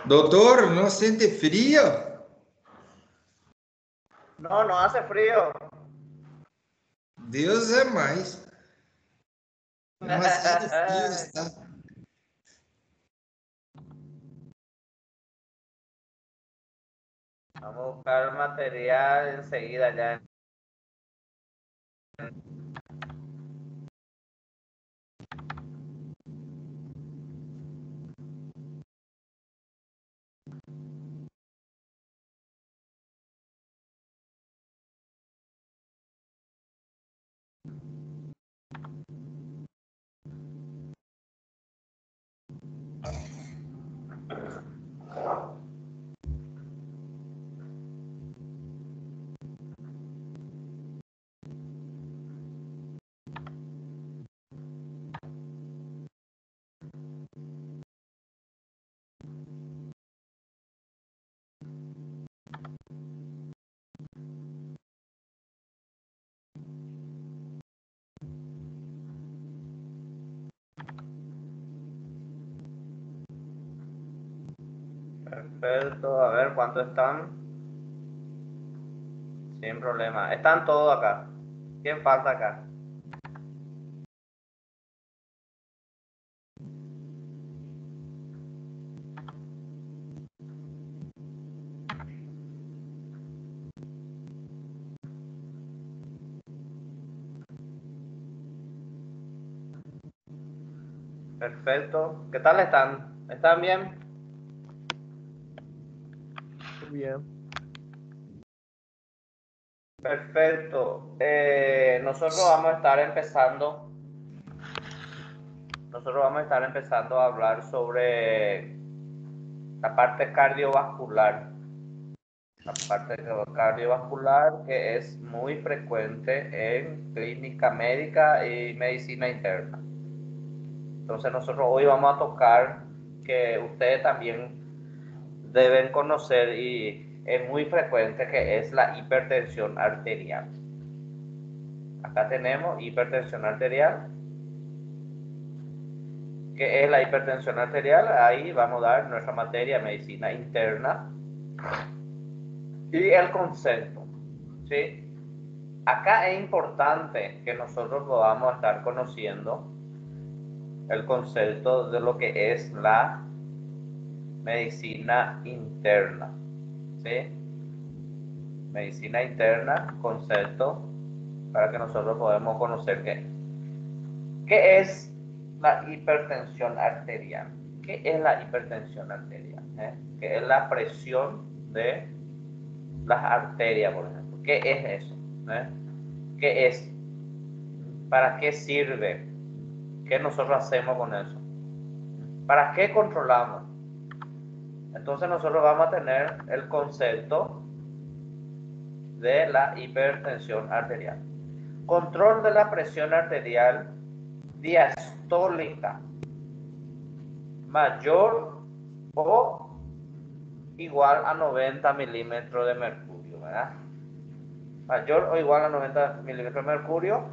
Doutor, não sente frio? No, no hace frío. Deus é mais. Demasiado frio está. Vamos a buscar material enseguida ya. Perfecto, a ver cuánto están. Sin problema. Están todos acá. ¿Quién falta acá? Perfecto. ¿Qué tal están? ¿Están bien? Muy bien. Perfecto. Nosotros vamos a estar empezando. A hablar sobre la parte cardiovascular. La parte cardiovascular que es muy frecuente en clínica médica y medicina interna. Entonces nosotros hoy vamos a tocar que ustedes también deben conocer y es muy frecuente, que es la hipertensión arterial. Acá tenemos hipertensión arterial. ¿Qué es la hipertensión arterial? Ahí vamos a dar nuestra materia medicina interna y el concepto, ¿sí? Acá es importante que nosotros podamos estar conociendo el concepto de lo que es la medicina interna, ¿sí? Medicina interna, concepto, para que nosotros podamos conocer qué es la hipertensión arterial. ¿Qué es la hipertensión arterial? ¿Qué es la presión de las arterias, por ejemplo? ¿Qué es eso? ¿Qué es? ¿Para qué sirve? ¿Qué nosotros hacemos con eso? ¿Para qué controlamos? Entonces nosotros vamos a tener el concepto de la hipertensión arterial. Control de la presión arterial diastólica mayor o igual a 90 milímetros de mercurio, ¿verdad? Mayor o igual a 90 milímetros de mercurio,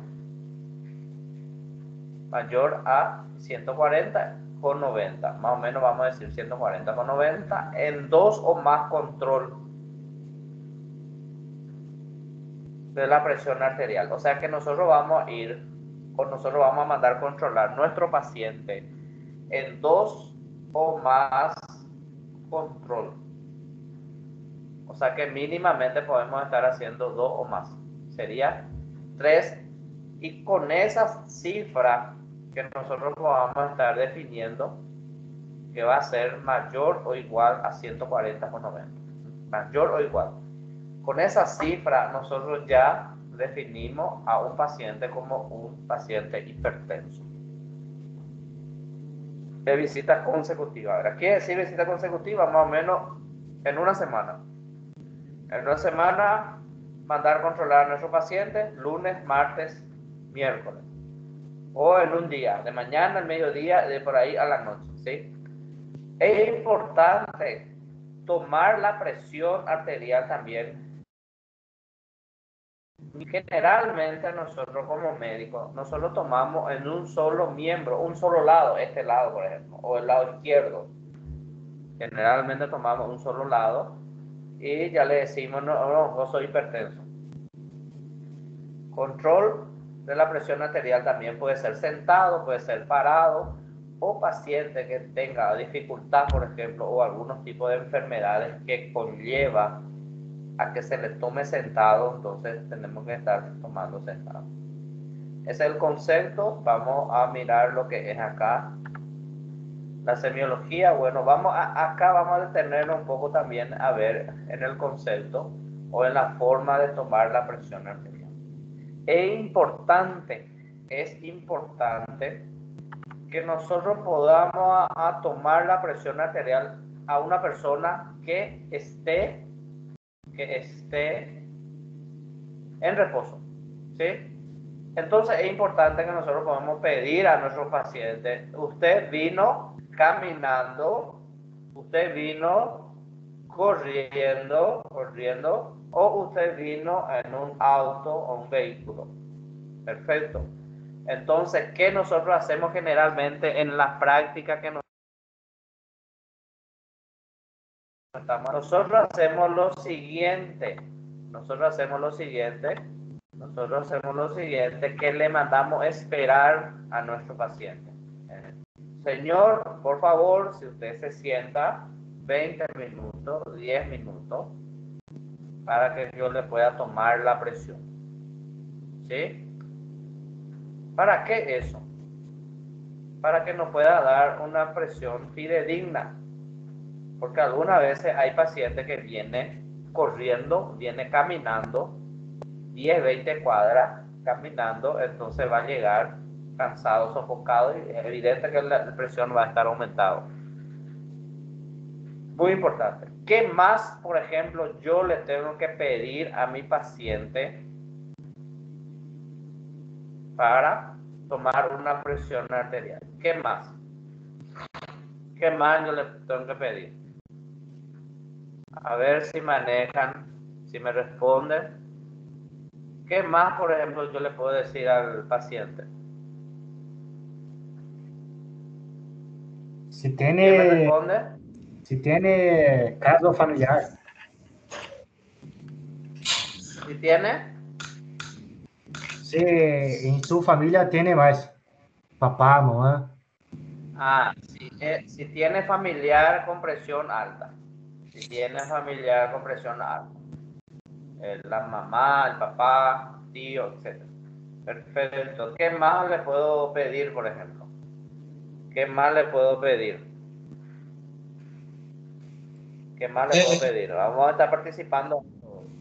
mayor a 140 con 90, más o menos vamos a decir 140 con 90, en 2 o más control de la presión arterial. O sea que nosotros vamos a mandar controlar nuestro paciente en 2 o más control. O sea que mínimamente podemos estar haciendo 2 o más. Sería 3. Y con esa cifra que nosotros vamos a estar definiendo, que va a ser mayor o igual a 140 con 90. Mayor o igual. Con esa cifra nosotros ya definimos a un paciente como un paciente hipertenso. De visita consecutiva. ¿Verdad? ¿Quiere decir visita consecutiva? Más o menos en una semana. En una semana mandar controlar a nuestro paciente lunes, martes, miércoles. O en un día, de mañana al mediodía, de por ahí a la noche, ¿sí? Es importante tomar la presión arterial también. Generalmente nosotros como médicos, nosotros tomamos en un solo miembro, un solo lado, este lado por ejemplo, o el lado izquierdo. Generalmente tomamos un solo lado y ya le decimos, no, no, yo soy hipertenso. Control de la presión arterial también puede ser sentado, puede ser parado, o paciente que tenga dificultad, por ejemplo, o algunos tipos de enfermedades que conlleva a que se le tome sentado, entonces tenemos que estar tomando sentado. Ese es el concepto. Vamos a mirar lo que es acá. La semiología, bueno, acá vamos a detenernos un poco también a ver en el concepto o en la forma de tomar la presión arterial. Es importante que nosotros podamos a tomar la presión arterial a una persona que esté en reposo, ¿sí? Entonces es importante que nosotros podamos pedir a nuestros pacientes, usted vino caminando, usted vino corriendo, o usted vino en un auto o un vehículo. Perfecto. Entonces, ¿qué nosotros hacemos generalmente en la práctica que nosotros hacemos lo siguiente? Nosotros hacemos lo siguiente, que le mandamos esperar a nuestro paciente. Señor, por favor, si usted se sienta 20 minutos, 10 minutos, para que yo le pueda tomar la presión. ¿Sí? ¿Para qué eso? Para que nos pueda dar una presión fidedigna. Porque algunas veces hay pacientes que vienen corriendo, viene caminando 10, 20 cuadras caminando, entonces va a llegar cansado, sofocado, y es evidente que la presión va a estar aumentada. Muy importante. ¿Qué más, por ejemplo, yo le tengo que pedir a mi paciente para tomar una presión arterial? ¿Qué más? ¿Qué más yo le tengo que pedir? A ver si manejan, si me responden. ¿Qué más, por ejemplo, yo le puedo decir al paciente? Si ¿Quién me tiene, responde? si tiene caso familiar, ¿Si tiene? si en su familia tiene más, papá, mamá. Si tiene familiar con presión alta. Si tiene familiar con presión alta. La mamá, el papá, tío, etc. Perfecto. ¿Qué más le puedo pedir, por ejemplo? ¿Qué más le puedo pedir? ¿Qué más le puedo pedir? Vamos a estar participando.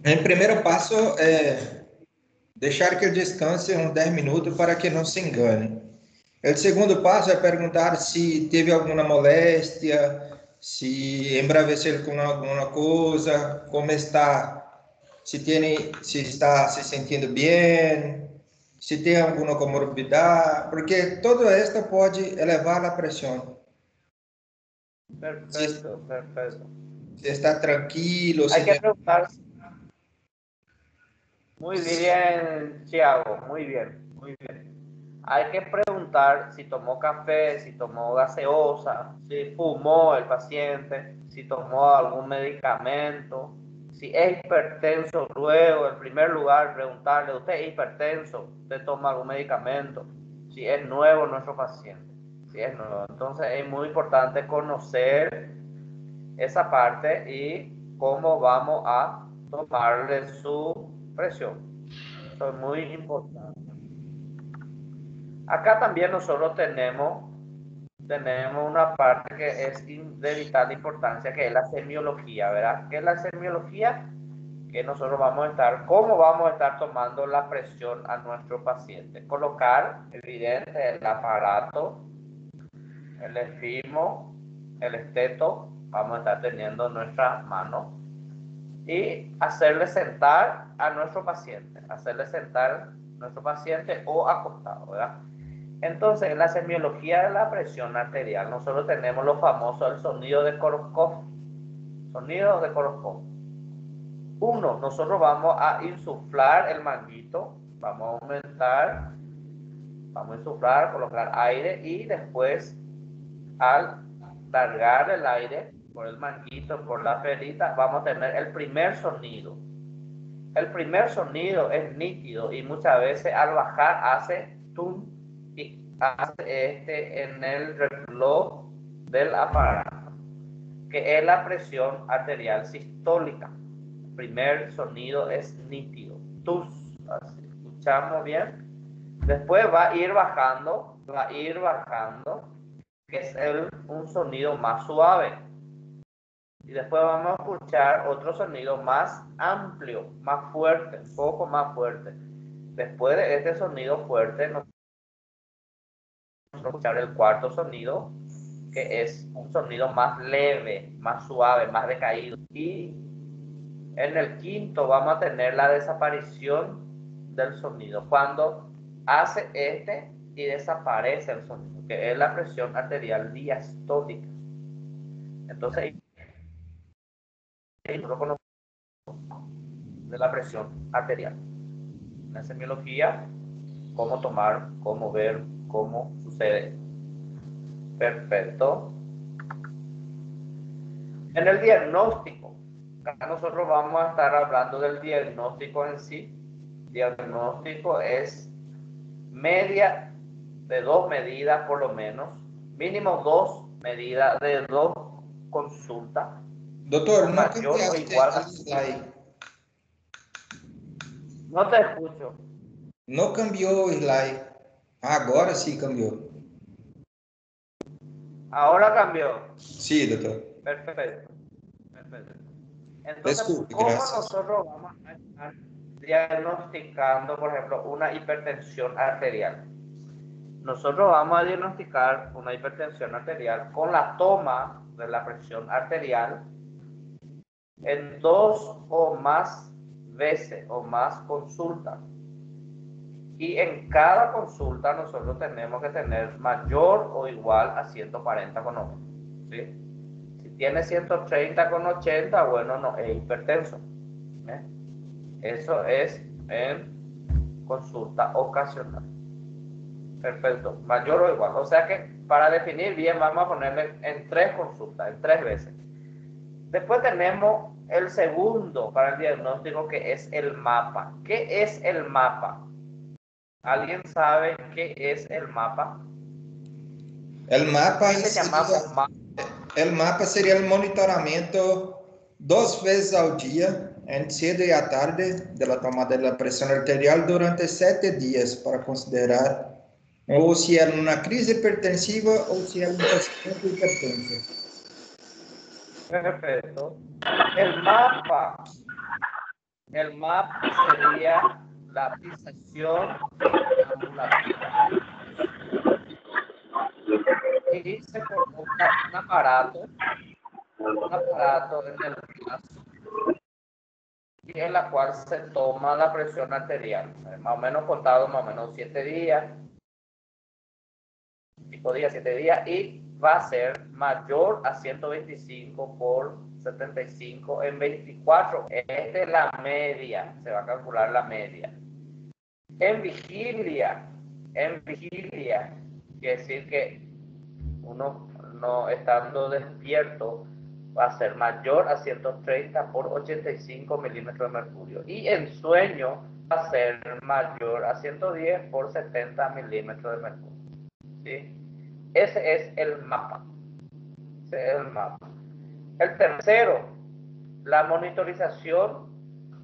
Em primeiro passo é deixar que ele descanse uns 10 minutos para que não se engane. O segundo passo é perguntar se teve alguma moléstia, se embraveceu com alguma coisa, como está, se está se sentindo bem, se tem alguma comorbidade, porque todo esto pode elevar a pressão. Perfecto, perfecto. Se está tranquilo, Hay se que preguntar. Muy bien, Thiago, muy bien, muy bien. Hay que preguntar si tomó café, si tomó gaseosa, si fumó el paciente, si tomó algún medicamento, si es hipertenso. Luego, en primer lugar, preguntarle, ¿usted es hipertenso? ¿Usted toma algún medicamento? Si es nuevo nuestro paciente. Si es nuevo. Entonces es muy importante conocer esa parte y cómo vamos a tomarle su presión. Eso es muy importante. Acá también nosotros tenemos una parte que es de vital importancia, que es la semiología, ¿verdad? ¿Qué es la semiología? Que nosotros cómo vamos a estar tomando la presión a nuestro paciente. Colocar, evidente, el aparato, el efimo, el esteto, vamos a estar teniendo en nuestra mano, y hacerle sentar a nuestro paciente, o acostado, ¿verdad? Entonces, en la semiología de la presión arterial, nosotros tenemos lo famoso, el sonido de Korsakoff. Sonido de Korsakoff. Uno, nosotros vamos a insuflar el manguito, vamos a aumentar, vamos a insuflar, colocar aire, y después, al largar el aire, por el manguito, por la perita, vamos a tener el primer sonido. El primer sonido es nítido y muchas veces al bajar hace tum y hace en el reloj del aparato, que es la presión arterial sistólica. El primer sonido es nítido, tus, así, escuchamos bien. Después va a ir bajando, que es un sonido más suave. Y después vamos a escuchar otro sonido más amplio, más fuerte, un poco más fuerte. Después de este sonido fuerte, nos vamos a escuchar el cuarto sonido, que es un sonido más leve, más suave, más decaído. Y en el quinto vamos a tener la desaparición del sonido, cuando hace este y desaparece el sonido, que es la presión arterial diastólica. Entonces, lo conocemos de la presión arterial. En semiología, cómo tomar, cómo ver, cómo sucede. Perfecto. En el diagnóstico, acá nosotros vamos a estar hablando del diagnóstico en sí. Diagnóstico es media de 2 medidas por lo menos, mínimo 2 medidas de 2 consultas. Doctor, no mayor o cambiaste igual el slide. No te escucho. No cambió el slide. Agora sí cambió. Ahora cambió. Sí, doctor. Perfecto. Entonces, Desculpe, ¿cómo gracias. nosotros vamos a estar diagnosticando, por ejemplo, una hipertensión arterial? Nosotros vamos a diagnosticar una hipertensión arterial con la toma de la presión arterial en 2 o más veces o más consultas. Y en cada consulta nosotros tenemos que tener mayor o igual a 140/80. ¿Sí? Si tiene 130/80, bueno, no es hipertenso. ¿Eh? Eso es en consulta ocasional. Perfecto, mayor o igual. O sea que para definir bien vamos a ponerle en 3 consultas, en 3 veces. Después tenemos el segundo para el diagnóstico, que es el mapa. ¿Qué es el mapa? ¿Alguien sabe qué es el mapa? El mapa ¿Qué le llamamos mapa? el mapa sería el monitoramiento 2 veces al día, en cedo y a tarde, de la tomada de la presión arterial durante 7 días para considerar o si es una crisis hipertensiva o si es un paciente hipertenso. Perfecto. El mapa sería la pulsación ambulatoria. Y se coloca un aparato en el brazo, y en la cual se toma la presión arterial, más o menos contado, más o menos 7 días, 5 días, 7 días, y va a ser mayor a 125/75 en 24. Esta es la media, se va a calcular la media. En vigilia, quiere decir que uno no estando despierto va a ser mayor a 130/85 milímetros de mercurio, y en sueño va a ser mayor a 110/70 milímetros de mercurio. ¿Sí? Ese es el mapa. El tercero, la monitorización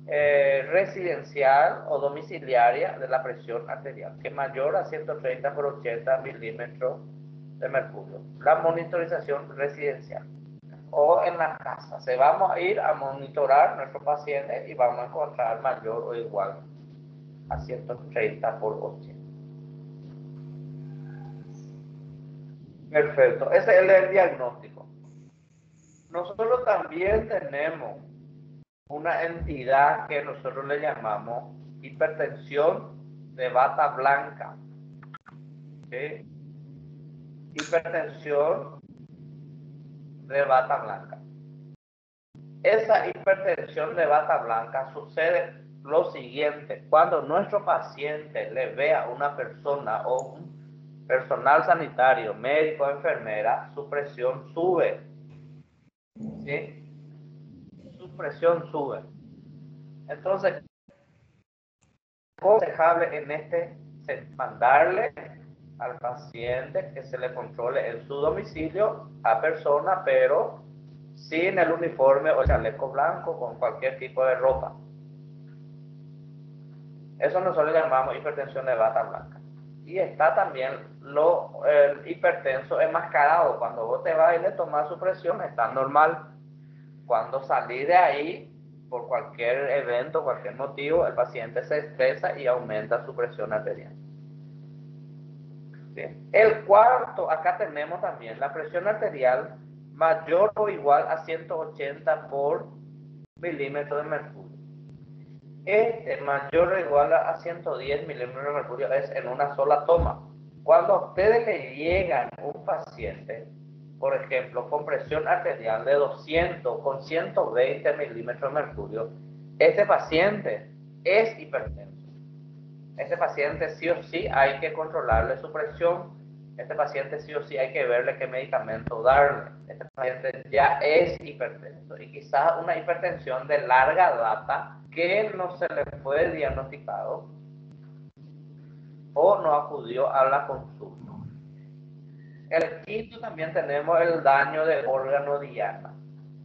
residencial o domiciliaria de la presión arterial, que es mayor a 130/80 milímetros de mercurio. La monitorización residencial o en la casa. Vamos a ir a monitorar a nuestro paciente y vamos a encontrar mayor o igual a 130/80. Perfecto, ese es el diagnóstico. Nosotros también tenemos una entidad que nosotros le llamamos hipertensión de bata blanca. ¿Sí? Hipertensión de bata blanca. Esa hipertensión de bata blanca sucede lo siguiente: cuando nuestro paciente le ve a una persona o un personal sanitario, médico, enfermera, su presión sube. ¿sí? Su presión sube. Entonces, es aconsejable en este mandarle al paciente que se le controle en su domicilio a persona, pero sin el uniforme o chaleco blanco, con cualquier tipo de ropa. Eso nosotros llamamos hipertensión de bata blanca. Y está también el hipertenso enmascarado. Cuando vos te vas y le tomas su presión, está normal. Cuando salís de ahí, por cualquier evento, cualquier motivo, el paciente se estresa y aumenta su presión arterial. ¿Sí? El cuarto, acá tenemos también la presión arterial mayor o igual a 180 por milímetro de mercurio. Mayor o igual a 110 milímetros de mercurio es en una sola toma. Cuando a ustedes le llegan un paciente, por ejemplo, con presión arterial de 200 con 120 milímetros de mercurio, este paciente es hipertenso. Este paciente sí o sí hay que controlarle su presión. Este paciente sí o sí hay que verle qué medicamento darle. Este paciente ya es hipertenso y quizás una hipertensión de larga data que no se le fue diagnosticado o no acudió a la consulta. El quinto también tenemos el daño de órgano diana.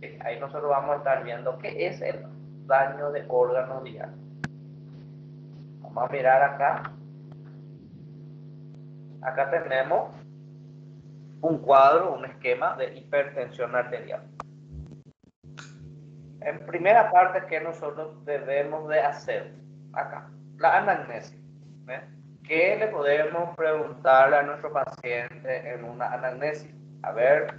¿Sí? Ahí nosotros vamos a estar viendo qué es el daño de órgano diana. Vamos a mirar acá. Acá tenemos un cuadro, un esquema de hipertensión arterial. En primera parte, ¿qué nosotros debemos de hacer? Acá, la anamnesis. ¿Qué le podemos preguntar a nuestro paciente en una anamnesis? A ver,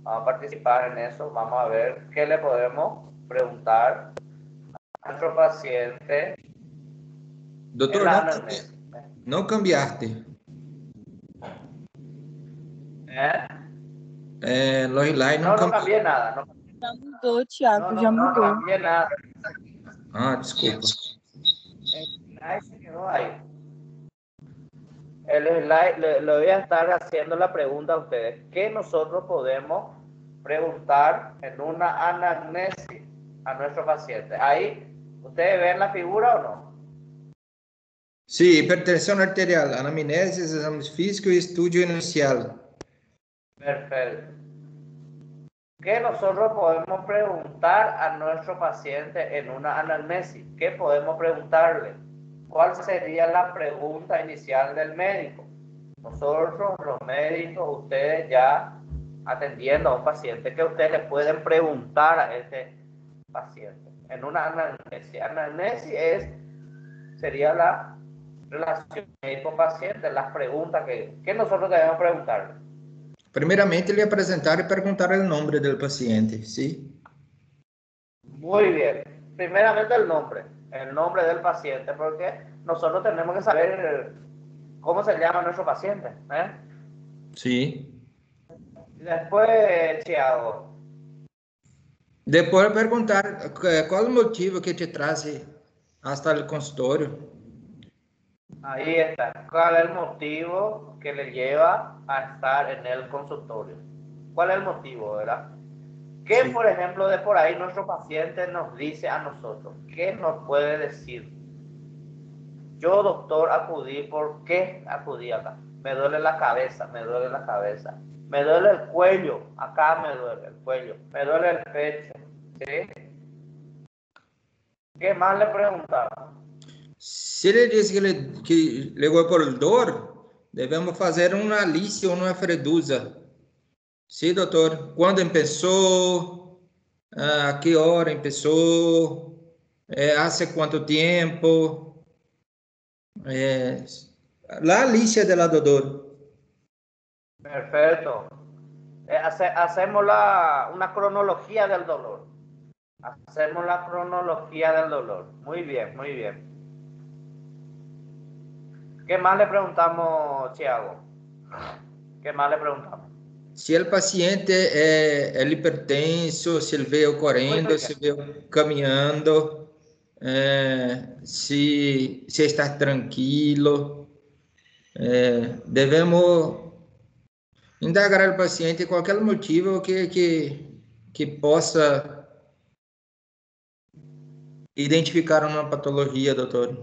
vamos a participar en eso. Vamos a ver qué le podemos preguntar a nuestro paciente Doutor, en la não, anamnesis. não cambiaste. Lorelai No, no cambié nada. No, Já mudou, Thiago, já no mudou. cambié nada. Ah, desculpa. El slide se quedó ahí. El slide, le voy a estar haciendo la pregunta a ustedes. ¿Qué nosotros podemos preguntar en una anamnesis a nuestro paciente? Ahí, ¿ustedes ven la figura o no? Sí, hipertensão arterial, anamnese, exames físicos y estudio inicial. Perfecto. ¿Qué nosotros podemos preguntar a nuestro paciente en una anamnesis? ¿Qué podemos preguntarle? ¿Cuál sería la pregunta inicial del médico? Nosotros, los médicos, ustedes ya atendiendo a un paciente, ¿qué ustedes le pueden preguntar a ese paciente en una anamnesis? Anamnesis sería la relación médico-paciente, las preguntas que nosotros debemos preguntarle. Primeiramente, ele apresentar e perguntar o nome do paciente, ¿sí? Muy bien. Primeramente el nombre del paciente, porque nosotros tenemos que saber cómo se llama nuestro paciente. Sí. Y después, Thiago. Depois perguntar qual o motivo que te traz hasta o consultório. Ahí está. ¿Cuál es el motivo que le lleva a estar en el consultorio? ¿Cuál es el motivo, verdad? ¿Qué, Sí. por ejemplo, de por ahí nuestro paciente nos dice a nosotros? ¿Qué nos puede decir? Yo, doctor, acudí. ¿Por qué acudí acá? Me duele la cabeza, me duele la cabeza. Me duele el cuello, acá me duele el cuello. Me duele el pecho. ¿Sí? ¿Qué más le preguntaba? Se ele diz que levou por dor, devemos fazer uma lista ou uma fredusa. Sim, doutor. Quando começou? A que hora começou? Há quanto tempo? La lista de la dolor. Perfecto. Hacemos una cronología del dolor. Hacemos la cronología del dolor. Muy bien, muy bien. ¿Qué más le preguntamos, Thiago? ¿Qué más le preguntamos? Se o paciente é hipertenso, se ele veio correndo, se veio caminhando, se está tranquilo. Devemos indagar o paciente qualquer motivo que que possa identificar uma patologia, doutor.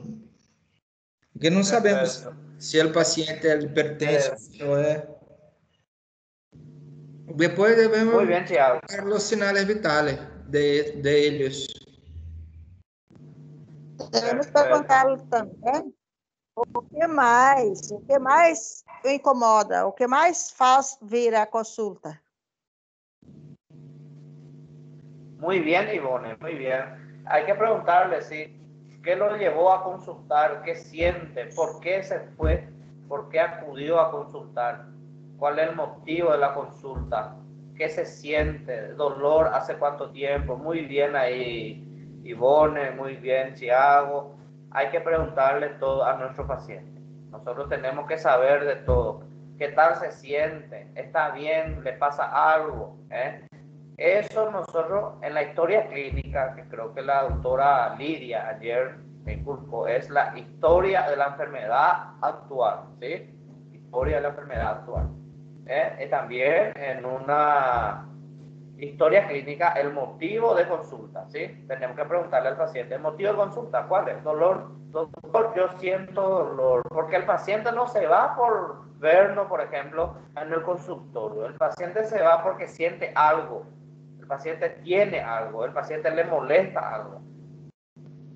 Porque não sabemos Perfecto. se o paciente é hipertenso Eh, ou é. Depois Muy devemos bien, Thiago. ver os sinais vitais de eles. Devemos Perfecto. perguntar também o que mais o incomoda, o que mais faz vir à consulta. Muy bien, Ivone, muy bien. Hay que preguntarle, sí, qué lo llevó a consultar, qué siente, por qué se fue, por qué acudió a consultar, cuál es el motivo de la consulta, qué se siente, dolor, hace cuánto tiempo. Muy bien ahí, Ivone, muy bien, Thiago. Hay que preguntarle todo a nuestro paciente. Nosotros tenemos que saber de todo. ¿Qué tal se siente? ¿Está bien? ¿Le pasa algo? Eso nosotros en la historia clínica, que creo que la doctora Lidia ayer me inculcó, es la historia de la enfermedad actual, ¿sí? Historia de la enfermedad actual. También en una historia clínica, el motivo de consulta, ¿sí? Tenemos que preguntarle al paciente, ¿el motivo de consulta cuál es? Dolor. Doctor, yo siento dolor, porque el paciente no se va por vernos, por ejemplo, en el consultorio. El paciente se va porque siente algo. El paciente tiene algo, el paciente le molesta algo.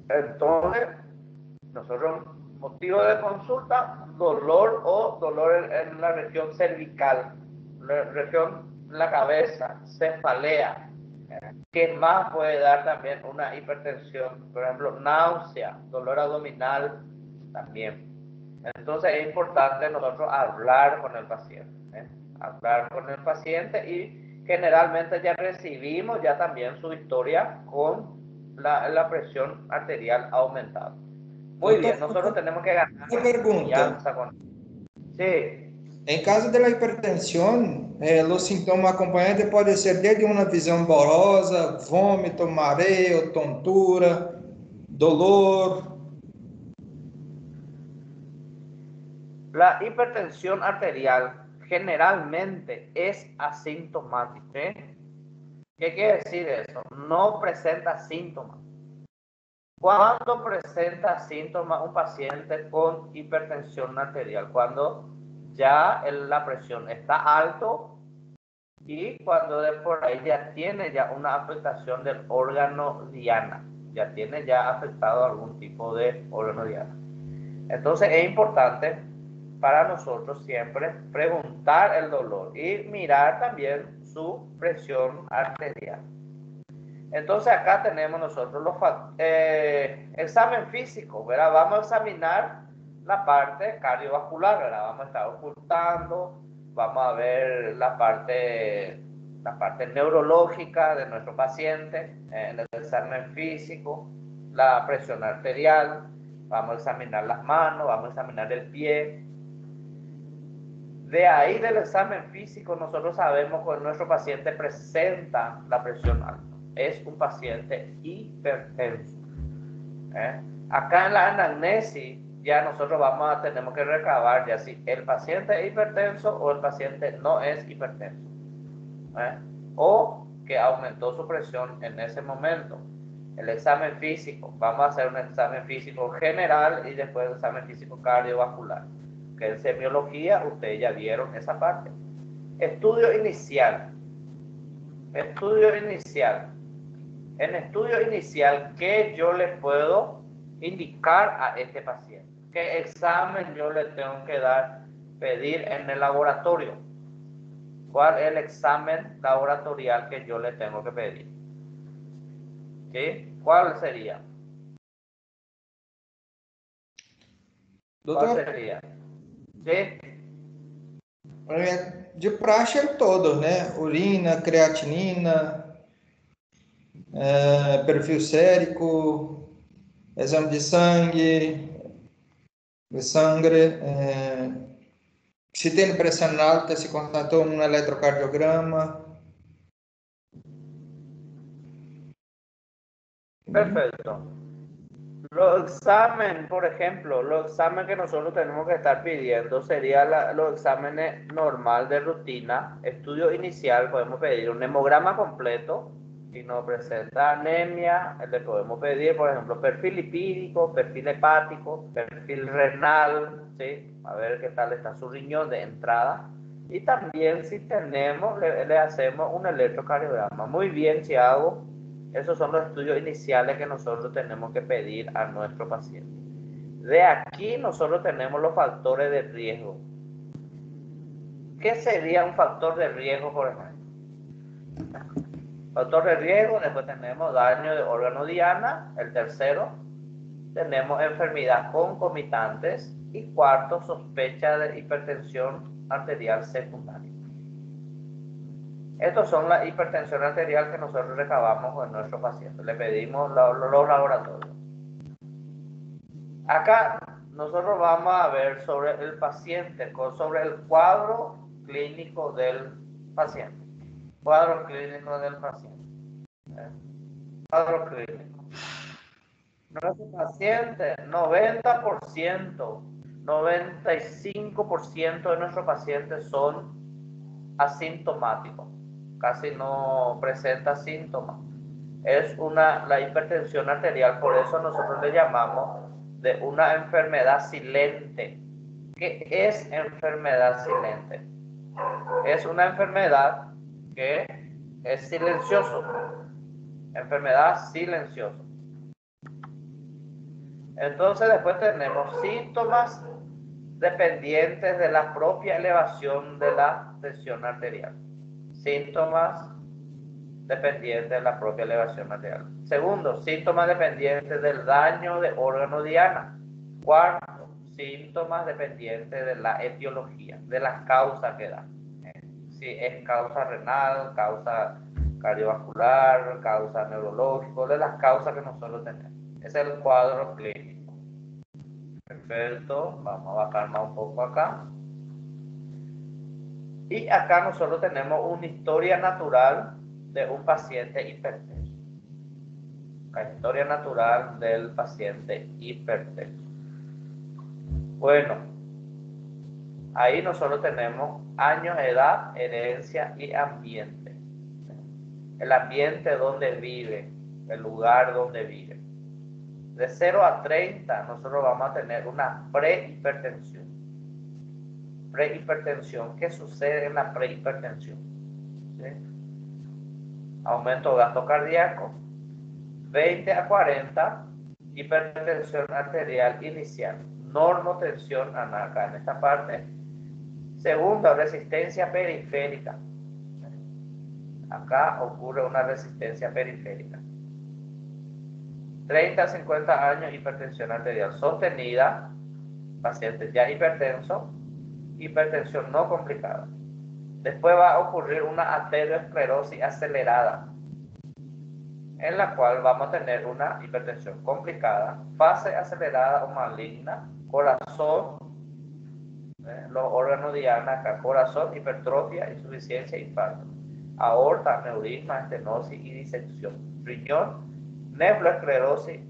Entonces, nosotros, motivo de consulta, dolor o dolor en la región cervical, la región de la cabeza, cefalea. ¿Qué más puede dar también una hipertensión? Por ejemplo, náusea, dolor abdominal también. Entonces es importante nosotros hablar con el paciente, hablar con el paciente y generalmente ya recibimos ya también su historia con la presión arterial aumentada. Muy bien, nosotros tenemos que ganar confianza con... Sí. Em caso da hipertensão, os sintomas acompanhantes podem ser desde uma visão borrosa, vômito, mareo, tontura, dolor. La hipertensión arterial generalmente es asintomática. ¿Qué quiere decir eso? No presenta síntomas. ¿Cuándo presenta síntomas un paciente con hipertensión arterial? Cuando ya la presión está alto y cuando de por ahí ya tiene ya una afectación del órgano diana, ya tiene ya afectado algún tipo de órgano diana. Entonces es importante para nosotros siempre preguntar el dolor y mirar también su presión arterial. Entonces acá tenemos nosotros los examen físico, ¿verdad? Vamos a examinar la parte cardiovascular, ¿verdad? Vamos a estar ocultando, vamos a ver la parte neurológica de nuestro paciente en el examen físico, la presión arterial, vamos a examinar las manos, vamos a examinar el pie. De ahí del examen físico nosotros sabemos que nuestro paciente presenta la presión alta. Es un paciente hipertenso. Acá en la anamnesis ya nosotros tenemos que recabar ya si el paciente es hipertenso o el paciente no es hipertenso. O que aumentó su presión en ese momento. El examen físico, vamos a hacer un examen físico general y después un examen físico cardiovascular. Que en semiología ustedes ya vieron esa parte. Estudio inicial. En estudio inicial, ¿qué yo le puedo indicar a este paciente? ¿Qué examen yo le tengo que pedir en el laboratorio? ¿Cuál es el examen laboratorial que yo le tengo que pedir? ¿Sí? ¿Cuál sería? Doutor, ¿Cuál sería? ¿Sí? De praxe todos, né? Urina, creatinina, perfil sérico, exame de sangue, se tem pressão alta, se constatou um eletrocardiograma. Perfecto. Los exámenes, por ejemplo, los exámenes que nosotros tenemos que estar pidiendo serían los exámenes normal de rutina. Estudio inicial, podemos pedir un hemograma completo. Si nos presenta anemia, le podemos pedir, por ejemplo, perfil lipídico, perfil hepático, perfil renal, ¿sí? A ver qué tal está su riñón de entrada. Y también si tenemos, le hacemos un electrocardiograma. Muy bien, Thiago. Esos son los estudios iniciales que nosotros tenemos que pedir a nuestro paciente. De aquí nosotros tenemos los factores de riesgo. ¿Qué sería un factor de riesgo, por ejemplo? Factor de riesgo, después tenemos daño de órgano diana, el tercero. Tenemos enfermedad concomitantes y cuarto, sospecha de hipertensión arterial secundaria. Estos son la hipertensión arterial que nosotros recabamos con nuestro paciente. Le pedimos los laboratorios. Acá nosotros vamos a ver sobre el paciente, sobre el cuadro clínico del paciente. Cuadro clínico del paciente. Cuadro clínico. Nuestro paciente, 90%, 95% de nuestros pacientes son asintomáticos. Casi no presenta síntomas. Es la hipertensión arterial, por eso nosotros le llamamos de una enfermedad silente. ¿Qué es enfermedad silente? Es una enfermedad que es silenciosa. Enfermedad silenciosa. Entonces después tenemos síntomas dependientes de la propia elevación de la presión arterial. Síntomas dependientes de la propia elevación arterial. Segundo, síntomas dependientes del daño de órgano diana. Cuarto, síntomas dependientes de la etiología, de las causas que da. Si es causa renal, causa cardiovascular, causa neurológica, de las causas que nosotros tenemos. Es el cuadro clínico. Perfecto, vamos a bajar más un poco acá. Y acá nosotros tenemos una historia natural de un paciente hipertenso. La historia natural del paciente hipertenso. Bueno, ahí nosotros tenemos años, edad, herencia y ambiente. El ambiente donde vive, el lugar donde vive. De 0 a 30 nosotros vamos a tener una prehipertensión. Prehipertensión. ¿Qué sucede en la prehipertensión? ¿Sí? Aumento de gasto cardíaco. 20 a 40, hipertensión arterial inicial. Normotensión acá en esta parte. Segunda, resistencia periférica. Acá ocurre una resistencia periférica. 30 a 50 años, hipertensión arterial sostenida, paciente ya hipertenso, hipertensión no complicada. Después va a ocurrir una arteriosclerosis acelerada, en la cual vamos a tener una hipertensión complicada, fase acelerada o maligna, corazón, los órganos diana, acá, corazón, hipertrofia, insuficiencia, infarto, aorta, aneurisma, estenosis y disección, riñón, nefroesclerosis,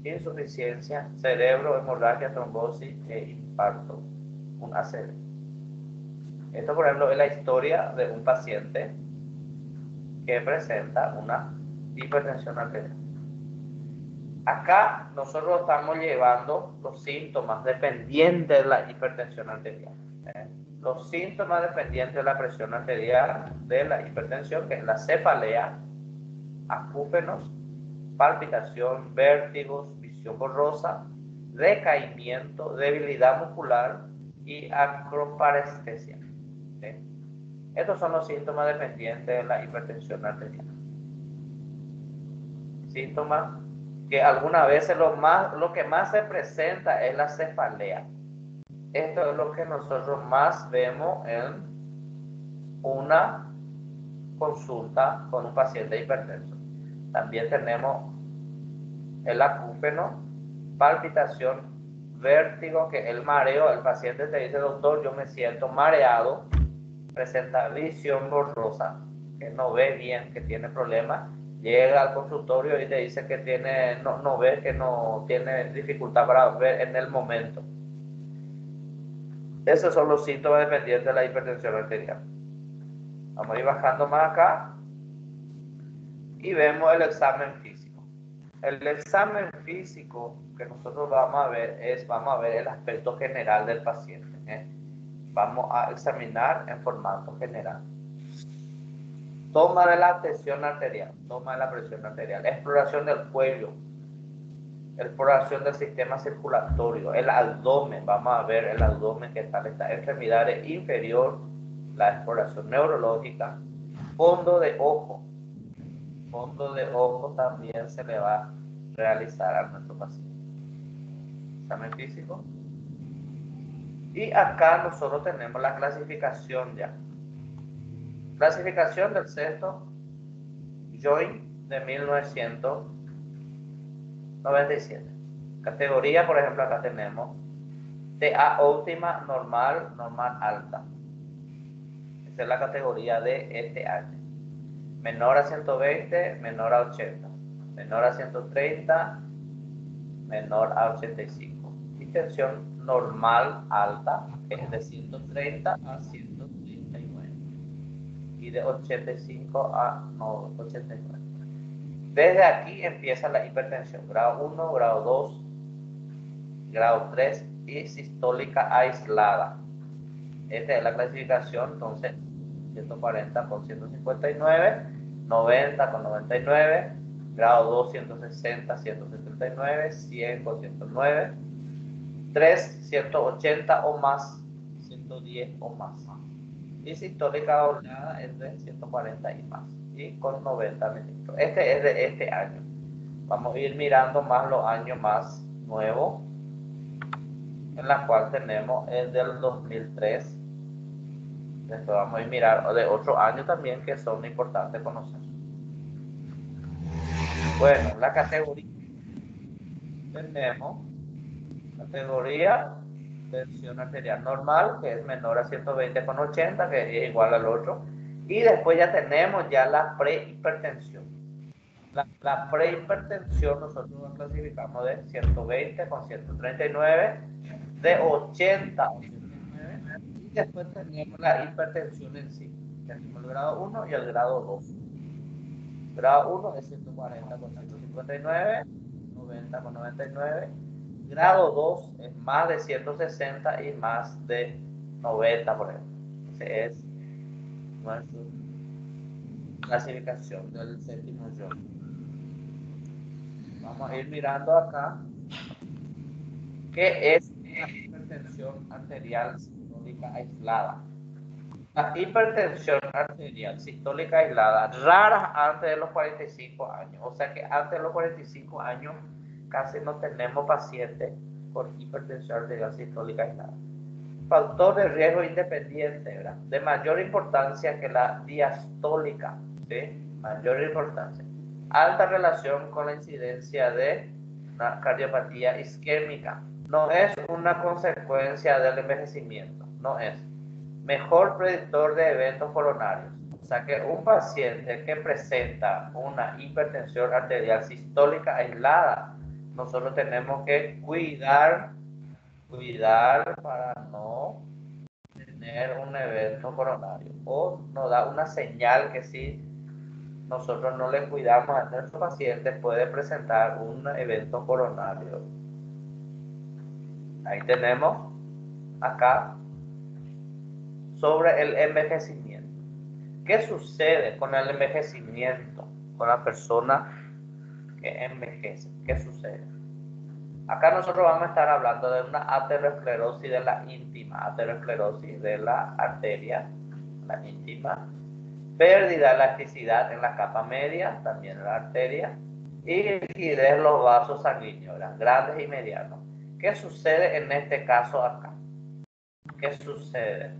insuficiencia, cerebro, hemorragia, trombosis e infarto, un ACV. Esto, por ejemplo, es la historia de un paciente que presenta una hipertensión arterial. Acá nosotros estamos llevando los síntomas dependientes de la hipertensión arterial. Los síntomas dependientes de la presión arterial, de la hipertensión, que es la cefalea, acúfenos, palpitación, vértigos, visión borrosa, decaimiento, debilidad muscular y acroparestesia. ¿Sí? Estos son los síntomas dependientes de la hipertensión arterial. Síntomas que algunas veces lo que más se presenta es la cefalea. Esto es lo que nosotros más vemos en una consulta con un paciente hipertenso. También tenemos el acúfeno, palpitación, vértigo, que el mareo, el paciente te dice, doctor, yo me siento mareado, presenta visión borrosa, que no ve bien, que tiene problemas, llega al consultorio y te dice que tiene, no ve, que no tiene dificultad para ver en el momento. Esos son los síntomas dependientes de la hipertensión arterial. Vamos a ir bajando más acá y vemos el examen físico. El examen físico que nosotros vamos a ver el aspecto general del paciente, ¿eh? Vamos a examinar en formato general. Toma de la tensión arterial, toma de la presión arterial, exploración del cuello, exploración del sistema circulatorio, el abdomen, vamos a ver el abdomen que está en esta extremidad inferior, la exploración neurológica, fondo de ojo también se le va a realizar a nuestro paciente. Examen físico. Y acá nosotros tenemos la clasificación ya. Clasificación del sexto Joint de 1997. Categoría, por ejemplo, acá tenemos TA óptima, normal, normal alta. Esa es la categoría de este año. Menor a 120, menor a 80. Menor a 130, menor a 85. Y tensión normal alta, que es de 130 a 139. Y de 85 a 89. Desde aquí empieza la hipertensión. Grado 1, grado 2, grado 3 y sistólica aislada. Esta es la clasificación, entonces 140 con 159, 90 con 99, grado 2 160, 179, 100 con 109, 3 180 o más, 110 o más. Y sistólica doblada es de 140 y más, y con 90 milímetros. Este es de este año. Vamos a ir mirando más los años más nuevos, en la cual tenemos el del 2003. Después vamos a ir mirar de otro año también que son importantes conocer. Bueno, la categoría. Tenemos categoría tensión arterial normal, que es menor a 120/80, que es igual al otro. Y después ya tenemos ya la prehipertensión. La prehipertensión nosotros la clasificamos de 120/139, de 80 a 109, y después tenemos la hipertensión en sí. Tenemos el grado 1 y el grado 2. Grado 1 es 140/159, 90/99. Grado 2 es más de 160 y más de 90, por ejemplo. Esa es nuestra clasificación del séptimo Joint. Vamos a ir mirando acá qué es la hipertensión arterial sistólica aislada. La hipertensión arterial sistólica aislada, rara antes de los 45 años. O sea que antes de los 45 años casi no tenemos pacientes con hipertensión arterial sistólica aislada. Factor de riesgo independiente, ¿verdad? De mayor importancia que la diastólica, ¿sí? Mayor importancia. Alta relación con la incidencia de una cardiopatía isquémica. No es una consecuencia del envejecimiento, no es. Mejor predictor de eventos coronarios. O sea que un paciente que presenta una hipertensión arterial sistólica aislada, nosotros tenemos que cuidar para no tener un evento coronario, o nos da una señal que si nosotros no le cuidamos a nuestro paciente puede presentar un evento coronario. Ahí tenemos acá sobre el envejecimiento. ¿Qué sucede con el envejecimiento? Con la persona que envejece. ¿Qué sucede? Acá nosotros vamos a estar hablando de una aterosclerosis de la íntima, aterosclerosis de la arteria, la íntima, pérdida de elasticidad en la capa media, también en la arteria, y rigidez los vasos sanguíneos, grandes y medianos. ¿Qué sucede en este caso acá? ¿Qué sucede?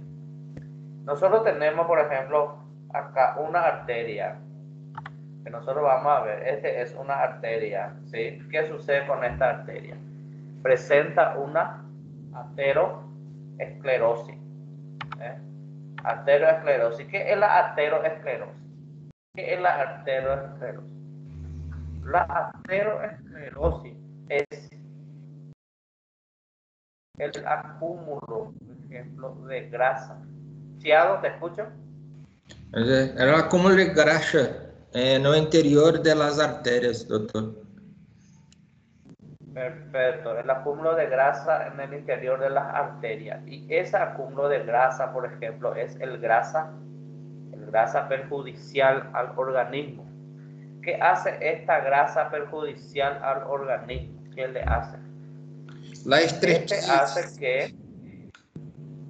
Nosotros tenemos, por ejemplo, acá una arteria que nosotros vamos a ver. Este es una arteria, ¿sí? ¿Qué sucede con esta arteria? Presenta una ateroesclerosis. Ateroesclerosis. ¿Qué es la ateroesclerosis? ¿Qué es la ateroesclerosis? La aterosclerosis es el acúmulo, por ejemplo, de grasa. Tiago, ¿te escucho? É o acúmulo de graxa no interior das artérias, doutor. Perfecto, el acúmulo de grasa en el interior de las arterias. Y ese acúmulo de grasa, por ejemplo, es el grasa perjudicial al organismo. ¿Qué hace esta grasa perjudicial al organismo? ¿Qué le hace? La Este hace estrechez. que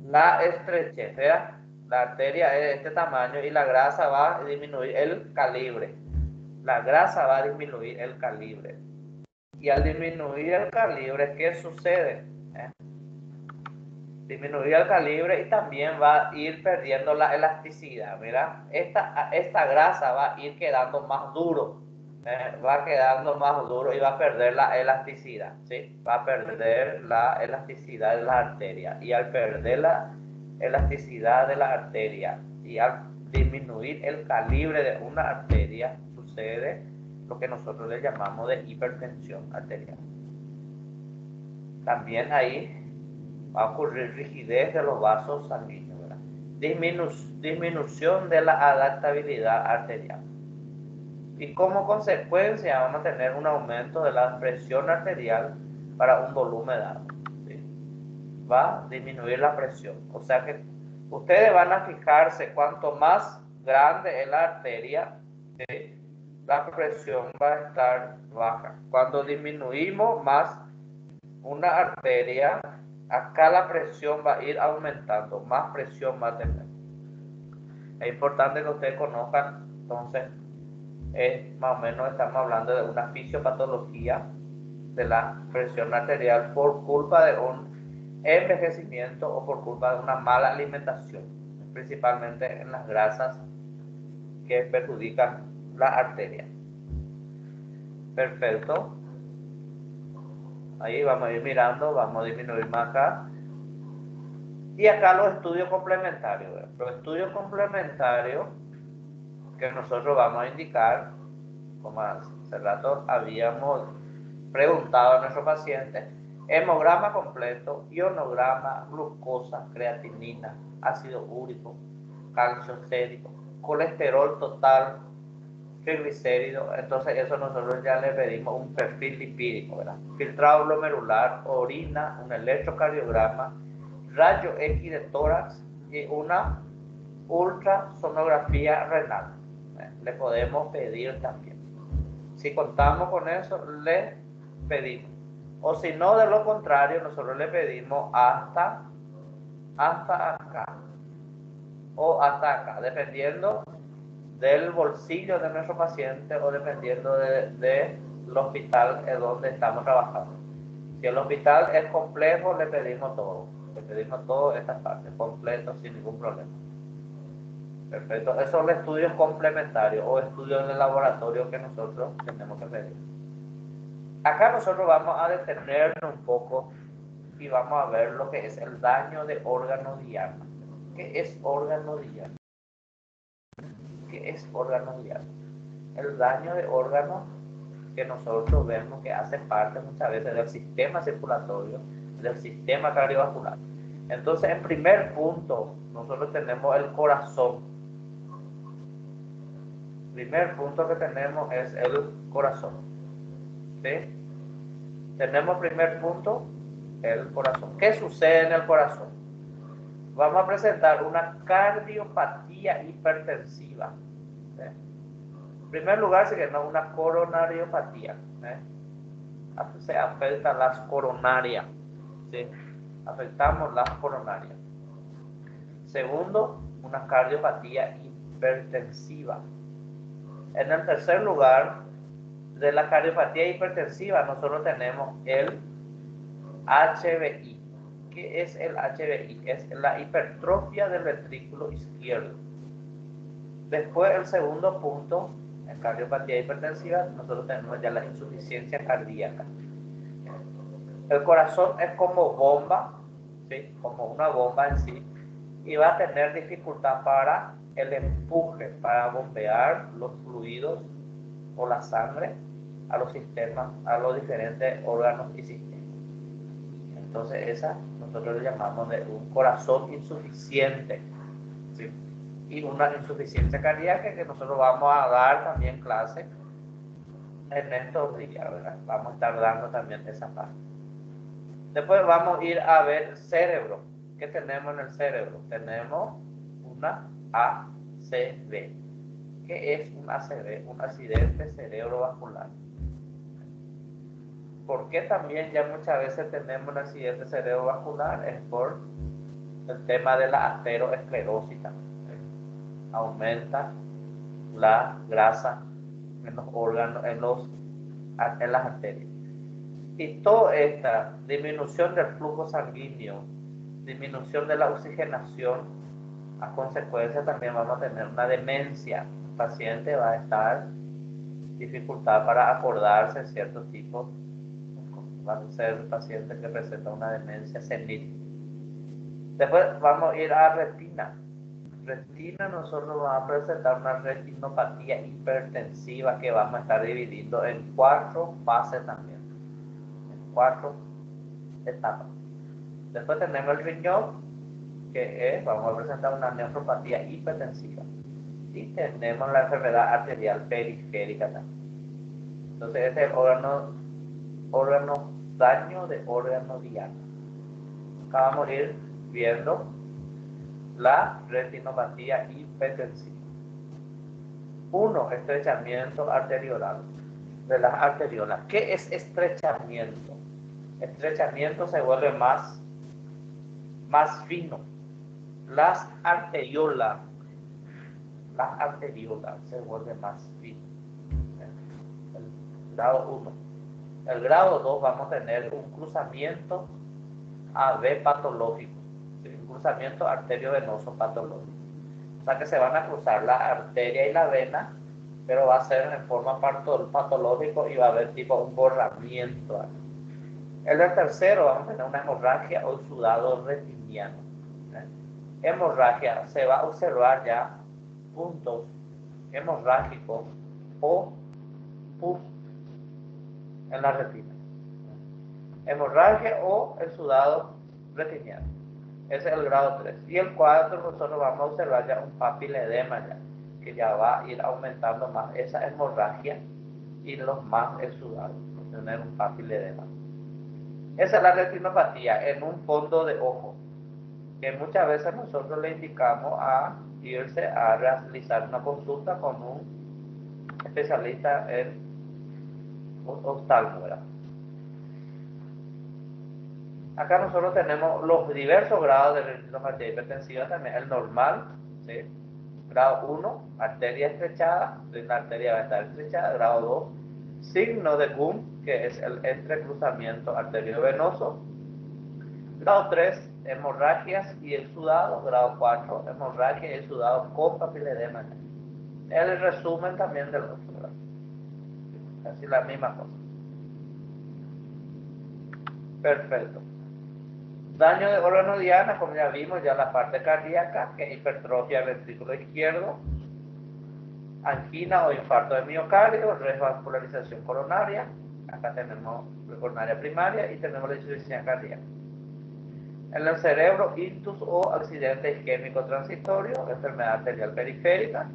la estrechez, ¿verdad? La arteria es de este tamaño y la grasa va a disminuir el calibre. La grasa va a disminuir el calibre. Y al disminuir el calibre, ¿qué sucede? Disminuir el calibre y también va a ir perdiendo la elasticidad. Mira, esta grasa va a ir quedando más duro. Va quedando más duro y va a perder la elasticidad. ¿Sí? Va a perder la elasticidad de la arteria. Y al perder la elasticidad de la arteria y al disminuir el calibre de una arteria, sucede lo que nosotros le llamamos de hipertensión arterial. También ahí va a ocurrir rigidez de los vasos sanguíneos, ¿verdad? Disminución de la adaptabilidad arterial. Y como consecuencia vamos a tener un aumento de la presión arterial para un volumen dado. ¿Sí? Va a disminuir la presión. O sea que ustedes van a fijarse cuanto más grande es la arteria, ¿sí? La presión va a estar baja. Cuando disminuimos más una arteria, acá la presión va a ir aumentando, más presión va a tener. Es importante que ustedes conozcan, entonces, más o menos estamos hablando de una fisiopatología de la presión arterial por culpa de un envejecimiento o por culpa de una mala alimentación, principalmente en las grasas que perjudican la arteria. Perfecto. Ahí vamos a ir mirando, vamos a disminuir más acá. Y acá los estudios complementarios. Los estudios complementarios que nosotros vamos a indicar, como hace rato habíamos preguntado a nuestros pacientes: hemograma completo, ionograma, glucosa, creatinina, ácido úrico, calcio sérico, colesterol total, triglicéridos. Entonces eso nosotros ya le pedimos un perfil lipídico, ¿verdad? Filtrado glomerular, orina, un electrocardiograma, rayo X de tórax y una ultrasonografía renal. Le podemos pedir también. Si contamos con eso, le pedimos. O si no, de lo contrario, nosotros le pedimos hasta acá o hasta acá, dependiendo del bolsillo de nuestro paciente o dependiendo del hospital en donde estamos trabajando. Si el hospital es complejo, le pedimos todo. Le pedimos todas estas partes, completo, sin ningún problema. Perfecto. Esos son los estudios complementarios o estudios de laboratorio que nosotros tenemos que pedir. Acá nosotros vamos a detenernos un poco y vamos a ver lo que es el daño de órgano diana. ¿Qué es órgano diana? ¿Qué es órgano diana? El daño de órganos que nosotros vemos que hace parte muchas veces del sistema circulatorio, del sistema cardiovascular. Entonces, en primer punto, nosotros tenemos el corazón. El primer punto que tenemos es el corazón. ¿Sí? Tenemos primer punto, el corazón. ¿Qué sucede en el corazón? Vamos a presentar una cardiopatía hipertensiva. ¿Sí? En primer lugar, se llama una coronariopatía. Se afectan las coronarias. ¿Sí? Afectamos las coronarias. Segundo, una cardiopatía hipertensiva. En el tercer lugar, de la cardiopatía hipertensiva, nosotros tenemos el HBI. ¿Qué es el HBI? Es la hipertrofia del ventrículo izquierdo. Después, el segundo punto, en cardiopatía hipertensiva, nosotros tenemos ya la insuficiencia cardíaca. El corazón es como bomba, ¿sí? Como una bomba en sí, y va a tener dificultad para el empuje, para bombear los fluidos o la sangre a los sistemas, a los diferentes órganos y sistemas. Entonces esa nosotros le llamamos de un corazón insuficiente, ¿sí? Y una insuficiencia cardíaca que nosotros vamos a dar también clase en estos días, ¿verdad? Vamos a estar dando también esa parte. Después vamos a ir a ver cerebro. ¿Qué tenemos en el cerebro? Tenemos una ACV. ¿Qué es un ACV? Un accidente cerebrovascular. ¿Por qué también ya muchas veces tenemos un accidente cerebrovascular? Es por el tema de la aterosclerosis. Aumenta la grasa en los órganos, en las arterias. Y toda esta disminución del flujo sanguíneo, disminución de la oxigenación, a consecuencia también vamos a tener una demencia. El paciente va a estar dificultad para acordarse de ciertos tipos. Va a ser el paciente que presenta una demencia senil. Después vamos a ir a retina. Retina, nosotros vamos a presentar una retinopatía hipertensiva que vamos a estar dividiendo en 4 fases también, en 4 etapas. Después tenemos el riñón, que es, vamos a presentar una nefropatía hipertensiva. Y tenemos la enfermedad arterial periférica también. Entonces este es el daño de órgano diana. Acá vamos a ir viendo la retinopatía hipertensiva. 1. Estrechamiento arteriolar de las arteriolas. ¿Qué es estrechamiento? Estrechamiento se vuelve más fino. Las arteriolas se vuelven más finas. El grado 1. El grado 2 vamos a tener un cruzamiento AB patológico, un cruzamiento arteriovenoso patológico. O sea que se van a cruzar la arteria y la vena, pero va a ser en forma patológico y va a haber tipo un borramiento. El tercero vamos a tener una hemorragia o sudado retiniano. Hemorragia, se va a observar ya puntos hemorrágicos o pus en la retina. Hemorragia o el sudado retiniano. Ese es el grado 3. Y el 4 nosotros vamos a observar ya un papiledema ya, que ya va a ir aumentando más esa hemorragia y los más el sudado, tener un papiledema. Esa es la retinopatía en un fondo de ojo, que muchas veces nosotros le indicamos a irse a realizar una consulta con un especialista en oftalmo, ¿verdad? Acá nosotros tenemos los diversos grados de retinopatía hipertensiva también. El normal, ¿sí? Grado 1, arteria estrechada, la arteria va a estar estrechada. Grado 2, signo de Kuhn, que es el entrecruzamiento arteriovenoso. Grado 3, hemorragias y el sudado. Grado 4, hemorragia y el sudado con papiledema. El resumen también del otro, ¿verdad? Así la misma cosa. Perfecto. Daño de órgano diana, como ya vimos, ya la parte cardíaca, que es hipertrofia del ventrículo izquierdo, angina o infarto de miocardio, revascularización coronaria. Acá tenemos la coronaria primaria y tenemos la insuficiencia cardíaca. En el cerebro, ictus o accidente isquémico transitorio, enfermedad arterial periférica,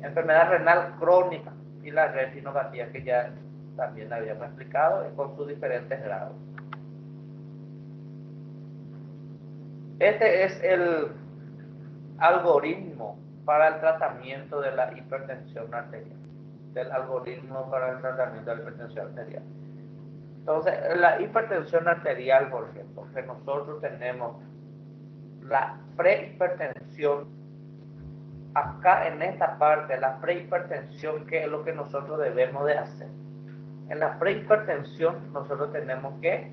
enfermedad renal crónica y la retinopatía que ya también habíamos explicado con sus diferentes grados. Este es el algoritmo para el tratamiento de la hipertensión arterial. Entonces, la hipertensión arterial, por ejemplo, que nosotros tenemos la prehipertensión, acá en esta parte, la prehipertensión, ¿qué es lo que nosotros debemos de hacer? En la prehipertensión nosotros tenemos que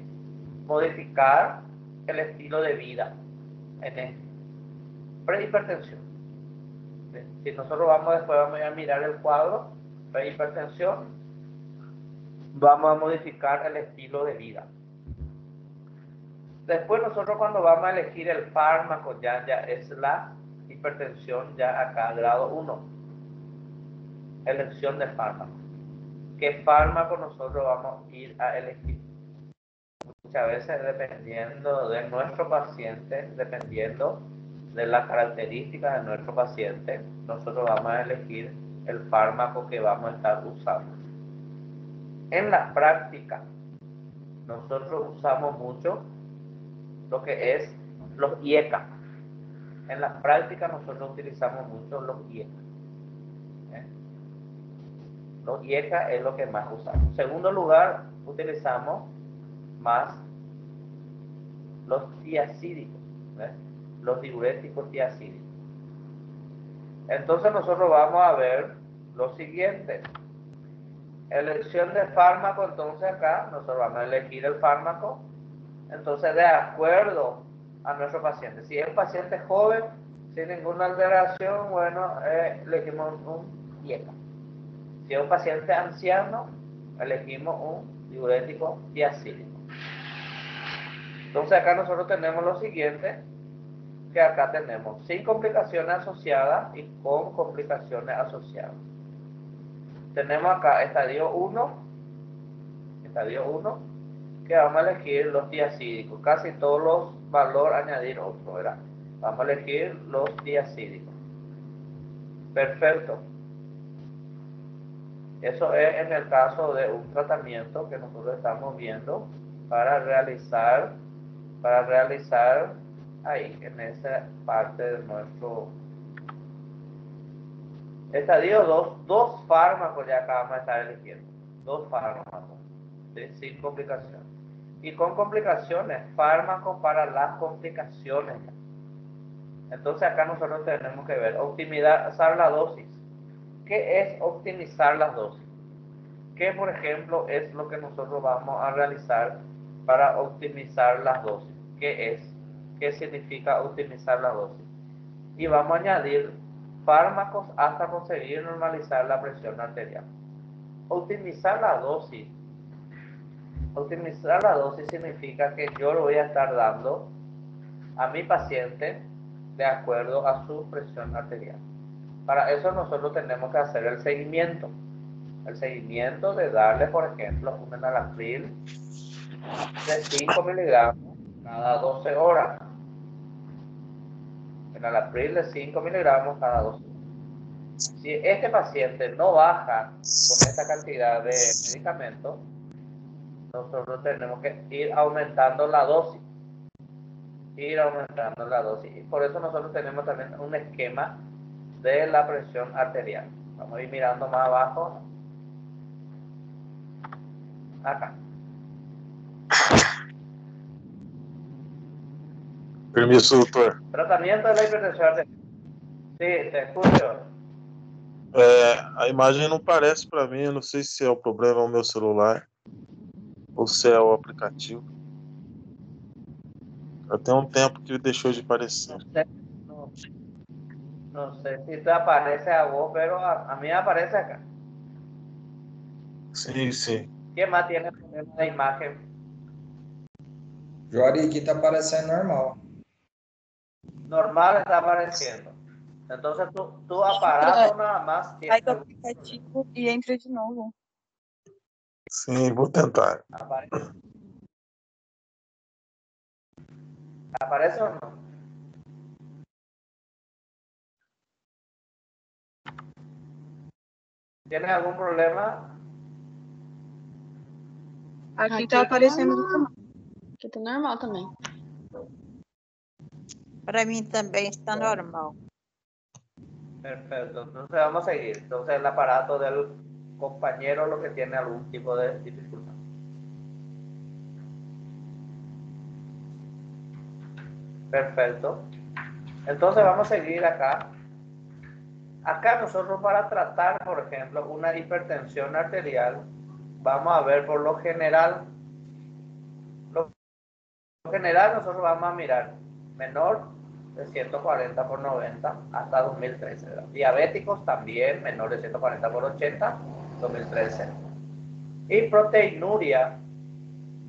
modificar el estilo de vida. En prehipertensión. Si nosotros después vamos a mirar el cuadro, prehipertensión, vamos a modificar el estilo de vida. Después nosotros cuando vamos a elegir el fármaco, ya es la hipertensión, ya acá grado 1. Elección del fármaco. qué fármaco nosotros vamos a ir a elegir. Muchas veces dependiendo de nuestro paciente, dependiendo de las características de nuestro paciente, nosotros vamos a elegir el fármaco que vamos a estar usando. En la práctica, nosotros usamos mucho lo que es los IECA. En la práctica nosotros utilizamos mucho los IECA. Los IECA es lo que más usamos. En segundo lugar, utilizamos más los tiacídicos, los diuréticos tiacídicos. Entonces nosotros vamos a ver lo siguiente. Elección de fármaco, entonces acá nosotros vamos a elegir el fármaco, entonces de acuerdo a nuestro paciente. Si es un paciente joven, sin ninguna alteración, bueno, elegimos un IECA. Si es un paciente anciano, elegimos un diurético tiacídico. Entonces acá nosotros tenemos lo siguiente, que acá tenemos sin complicaciones asociadas y con complicaciones asociadas. Tenemos acá estadio 1, que vamos a elegir los tiacídicos. Casi todos los valores añadir otro, ¿verdad? Vamos a elegir los tiacídicos. Perfecto. Eso es en el caso de un tratamiento que nosotros estamos viendo para realizar ahí, en esa parte de nuestro estadio 2, dos fármacos ya acá vamos a estar eligiendo. Dos fármacos, ¿sí? Sin complicaciones. Y con complicaciones, fármacos para las complicaciones. Entonces acá nosotros tenemos que ver, optimizar la dosis. ¿Qué es optimizar las dosis? ¿Qué, por ejemplo, es lo que nosotros vamos a realizar para optimizar las dosis? ¿Qué es? ¿Qué significa optimizar la dosis? Y vamos a añadir fármacos hasta conseguir normalizar la presión arterial. Optimizar la dosis significa que yo le voy a estar dando a mi paciente de acuerdo a su presión arterial. Para eso nosotros tenemos que hacer el seguimiento de darle, por ejemplo, un enalapril de 5 miligramos cada 12 horas. Enalapril de 5 miligramos cada 12 horas. Si este paciente no baja con esta cantidad de medicamentos, nosotros tenemos que ir aumentando la dosis. Y por eso nosotros tenemos también un esquema de la presión arterial. Vamos a ir mirando más abajo. Acá. Permiso, doutor. Tratamiento de la hipertensión arterial. Sí, te escucho. A imagem não parece para mim, eu não sei se é o problema no meu celular ou se é o aplicativo. Já tem um tempo que ele deixou de aparecer. No sé si te aparece a vos, pero a mí me aparece acá. Sim, sim. ¿Quién más tiene problema de imagen? Jori, aqui está aparecendo normal. Normal está apareciendo. Entonces tu aparato nada más Sai do tiene... aplicativo e entra de novo. Sim, vou tentar. ¿Aparece o no? ¿Tienes algún problema? Aqui tá aparecendo também. Aqui tá normal também. Para mim também está normal. Perfecto, entonces vamos a seguir. Entonces el aparato del compañero lo que tiene algún tipo de dificultad. Perfecto. Entonces vamos a seguir acá. Acá nosotros para tratar, por ejemplo, una hipertensión arterial, vamos a ver por lo general nosotros vamos a mirar menor de 140 por 90 hasta 2013. ¿verdad? Diabéticos también, menor de 140 por 80, 2013. Y proteinuria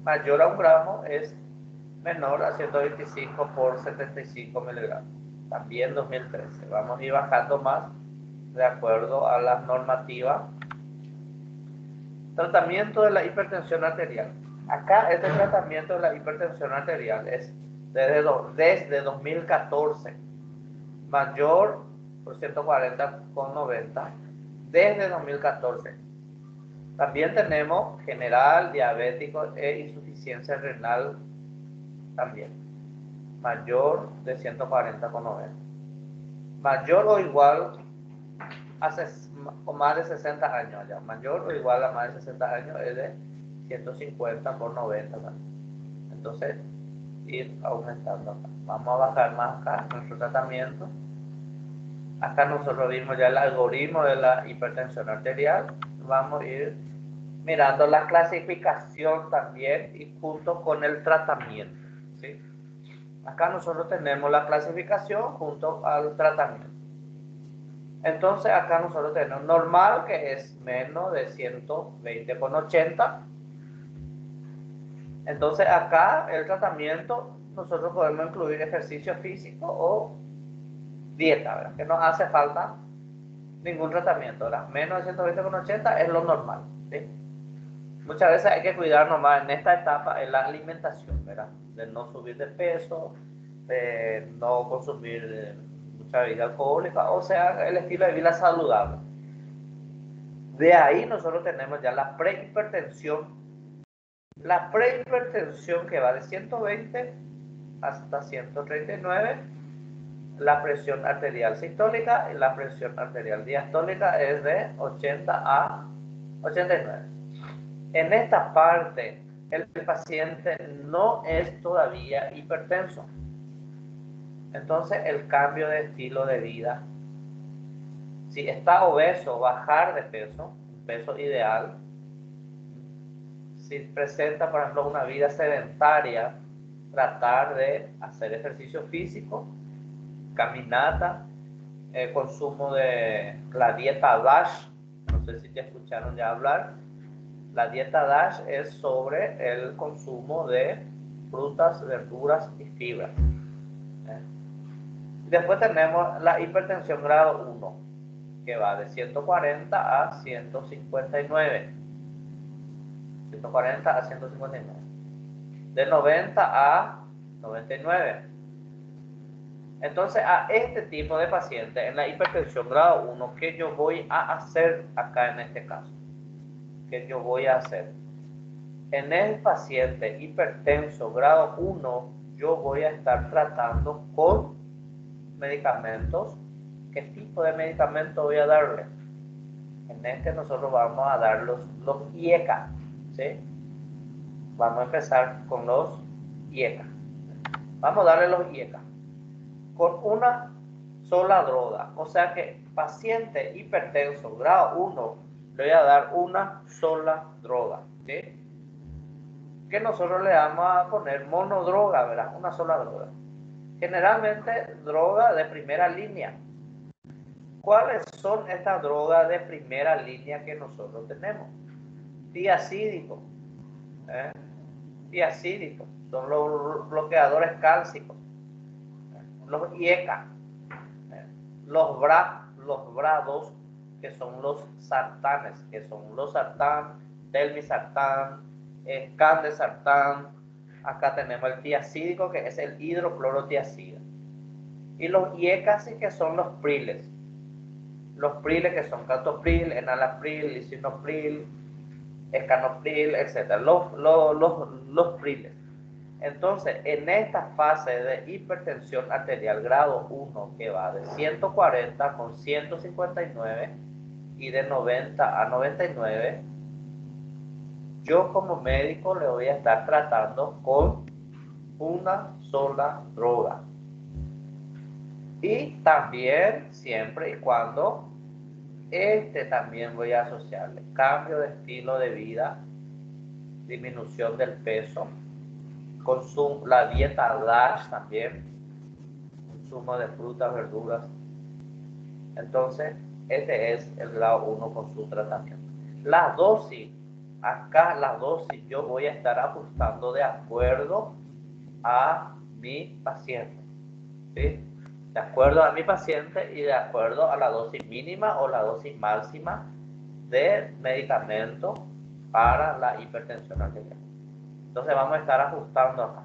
mayor a 1 gramo es menor a 125 por 75 miligramos. También 2013. Vamos a ir bajando más de acuerdo a las normativas Tratamiento de la hipertensión arterial. Acá este tratamiento de la hipertensión arterial es desde 2014, mayor por 140,90 desde 2014. También tenemos general, diabético e insuficiencia renal también, mayor de 140,90. Mayor o igual o más de 60 años ya. Mayor o igual a más de 60 años es de 150/90 también. Entonces, ir aumentando acá. Vamos a bajar más acá nuestro tratamiento. Acá nosotros vimos ya el algoritmo de la hipertensión arterial. Vamos a ir mirando la clasificación también y junto con el tratamiento, ¿sí? Acá nosotros tenemos la clasificación junto al tratamiento. Entonces acá nosotros tenemos normal, que es menos de 120/80. Entonces acá el tratamiento nosotros podemos incluir ejercicio físico o dieta, ¿verdad? Que no hace falta ningún tratamiento, ¿verdad? Menos de 120/80 es lo normal, ¿sí? Muchas veces hay que cuidarnos más en esta etapa en la alimentación, ¿verdad? De no subir de peso, de no consumir mucha bebida alcohólica, o sea, el estilo de vida saludable. De ahí nosotros tenemos ya la prehipertensión. La prehipertensión que va de 120 hasta 139, la presión arterial sistólica y la presión arterial diastólica es de 80 a 89. En esta parte, el paciente no es todavía hipertenso. Entonces, el cambio de estilo de vida, si está obeso, bajar de peso, peso ideal. Si presenta, por ejemplo, una vida sedentaria, tratar de hacer ejercicio físico, caminata, consumo de la dieta DASH. No sé si te escucharon ya hablar. La dieta DASH es sobre el consumo de frutas, verduras y fibras. Después tenemos la hipertensión grado 1, que va de 140 a 159. 140 a 159. De 90 a 99. Entonces, a este tipo de paciente en la hipertensión grado 1, ¿qué yo voy a hacer acá en este caso? ¿Qué yo voy a hacer? En el paciente hipertenso grado 1, yo voy a estar tratando con medicamentos. ¿Qué tipo de medicamento voy a darle? En este nosotros vamos a dar los IECA, ¿sí? Vamos a empezar con los IECA. Vamos a darle los IECA con una sola droga. O sea que paciente hipertenso grado 1 le voy a dar una sola droga, ¿sí? Que nosotros le vamos a poner monodroga, ¿verdad? Una sola droga. Generalmente droga de primera línea. ¿Cuáles son estas drogas de primera línea que nosotros tenemos? Tiacídico. Tiacídico. Son los bloqueadores cálcicos. Los IECA. Los BRA2, que son los sartanes, que son los sartán, telmisartán, candesartán. Acá tenemos el tiacídico, que es el hidroclorotiacida. Y los IECA sí que son los priles. Los priles que son captopril, enalapril, lisinopril, escanopril, etc. Los priles. Entonces, en esta fase de hipertensión arterial grado 1, que va de 140 con 159 y de 90 a 99, yo como médico le voy a estar tratando con una sola droga. Y también, siempre y cuando, también voy a asociarle cambio de estilo de vida, disminución del peso, consumo, la dieta DASH también, consumo de frutas, verduras. Entonces, este es el grado 1 con su tratamiento. La dosis, acá la dosis yo voy a estar ajustando de acuerdo a mi paciente, ¿sí? De acuerdo a mi paciente y de acuerdo a la dosis mínima o la dosis máxima de medicamento para la hipertensión arterial. Entonces vamos a estar ajustando acá.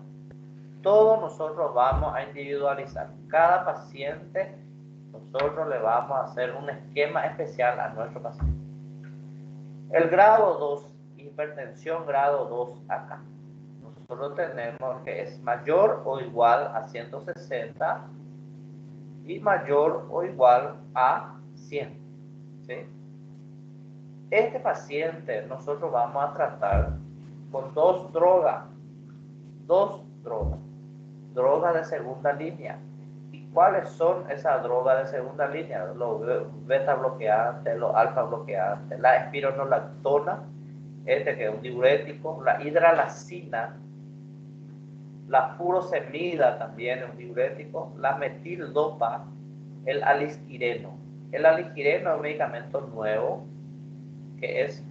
Todos nosotros vamos a individualizar. Cada paciente, nosotros le vamos a hacer un esquema especial a nuestro paciente. El grado 2, hipertensión grado 2 acá. Nosotros tenemos que es mayor o igual a 160 y mayor o igual a 100. ¿Sí? Este paciente nosotros vamos a tratar con dos drogas de segunda línea. ¿Y cuáles son esas drogas de segunda línea? Los beta bloqueantes, los alfa bloqueantes, la espironolactona, que es un diurético, la hidralacina, la furosemida también es un diurético, la metildopa, el alisquireno. El alisquireno es un medicamento nuevo que es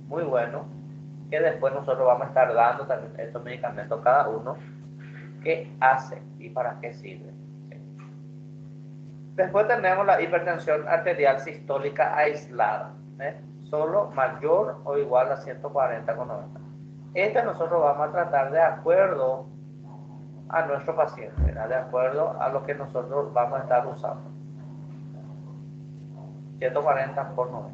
muy bueno, que después nosotros vamos a estar dando también estos medicamentos cada uno. ¿Qué hace y para qué sirve? ¿Sí? Después tenemos la hipertensión arterial sistólica aislada, solo mayor o igual a 140/90. Esta nosotros vamos a tratar de acuerdo a nuestro paciente, ¿verdad? De acuerdo a lo que nosotros vamos a estar usando. 140/90.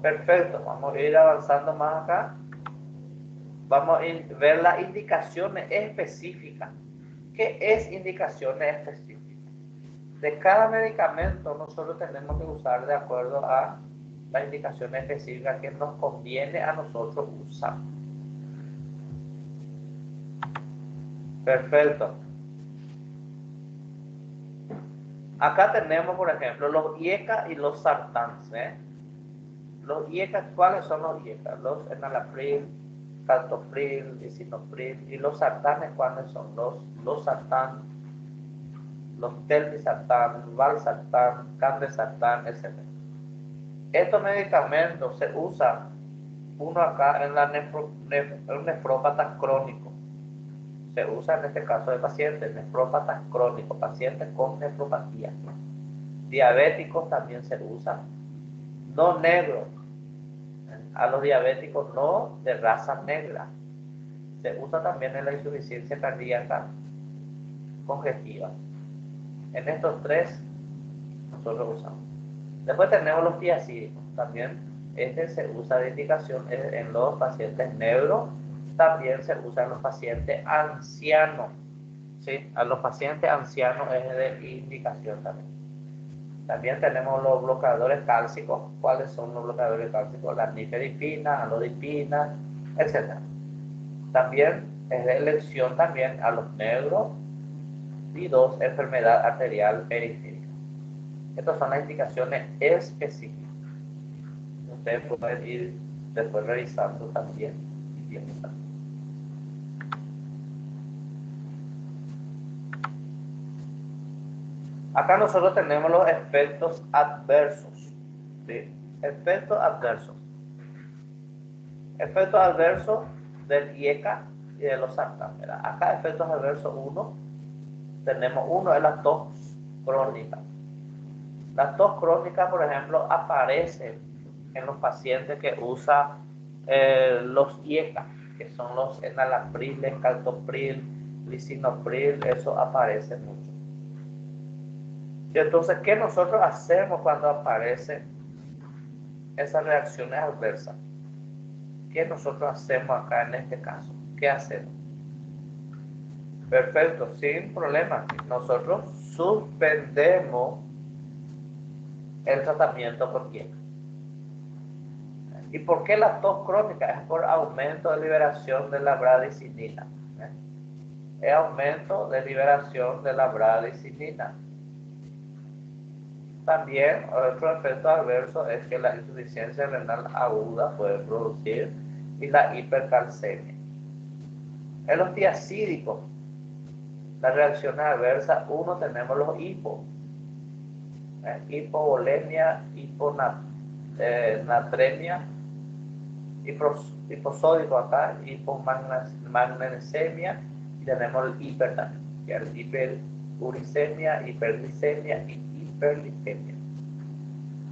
Perfecto, vamos a ir avanzando más acá. Vamos a ver las indicaciones específicas. ¿Qué es indicaciones específicas? De cada medicamento nosotros tenemos que usar de acuerdo a las indicaciones específicas que nos conviene a nosotros usar. Perfecto. Acá tenemos, por ejemplo, los IECA y los sartans. Los IECA, ¿cuáles son los IECA? Los enalapril, captopril, lisinopril. Y los sartanes, ¿cuáles son? Los sartán, los telmisartán, valsartán, candesartán, etc. Estos medicamentos se usan, uno acá en los nefrópatas crónicos. Se usa en este caso de pacientes nefrópatas crónicos, pacientes con nefropatía. Diabéticos también se usan. No negros. A los diabéticos no de raza negra. Se usa también en la insuficiencia cardíaca congestiva. En estos tres nosotros usamos. Después tenemos los tiazídicos. También este se usa de indicación en los pacientes negros. También se usa en los pacientes ancianos. ¿Sí? A los pacientes ancianos es de indicación también. También tenemos los bloqueadores cálcicos. ¿Cuáles son los bloqueadores cálcicos? La nifedipina, alodipina, etc. También es de elección también a los negros y 2, enfermedad arterial periférica. Estas son las indicaciones específicas. Ustedes pueden ir después revisando también y viendo también. Acá nosotros tenemos los efectos adversos. ¿Sí? Efectos adversos. Efectos adversos del IECA y de los sartán. Acá efectos adversos 1. Tenemos uno de la tos crónica. La tos crónica, por ejemplo, aparece en los pacientes que usan los IECA, que son los enalapril, captopril, lisinopril, eso aparece mucho. Y entonces, ¿qué nosotros hacemos cuando aparecen esas reacciones adversas? ¿Qué nosotros hacemos acá en este caso? ¿Qué hacemos? Perfecto, sin problema. Nosotros suspendemos el tratamiento con IECA. ¿Y por qué la tos crónica? Es por aumento de liberación de la bradicinina. Es aumento de liberación de la bradicinina. También otro efecto adverso es que la insuficiencia renal aguda puede producir y la hipercalcemia. En los tiazídicos, las reacciones adversas, uno tenemos los hipo, hipovolemia, hiponatremia, hiposódico acá, hipomagnesemia, y tenemos el hiper también, que es hiperuricemia, hiperglicemia y hiperglicemia.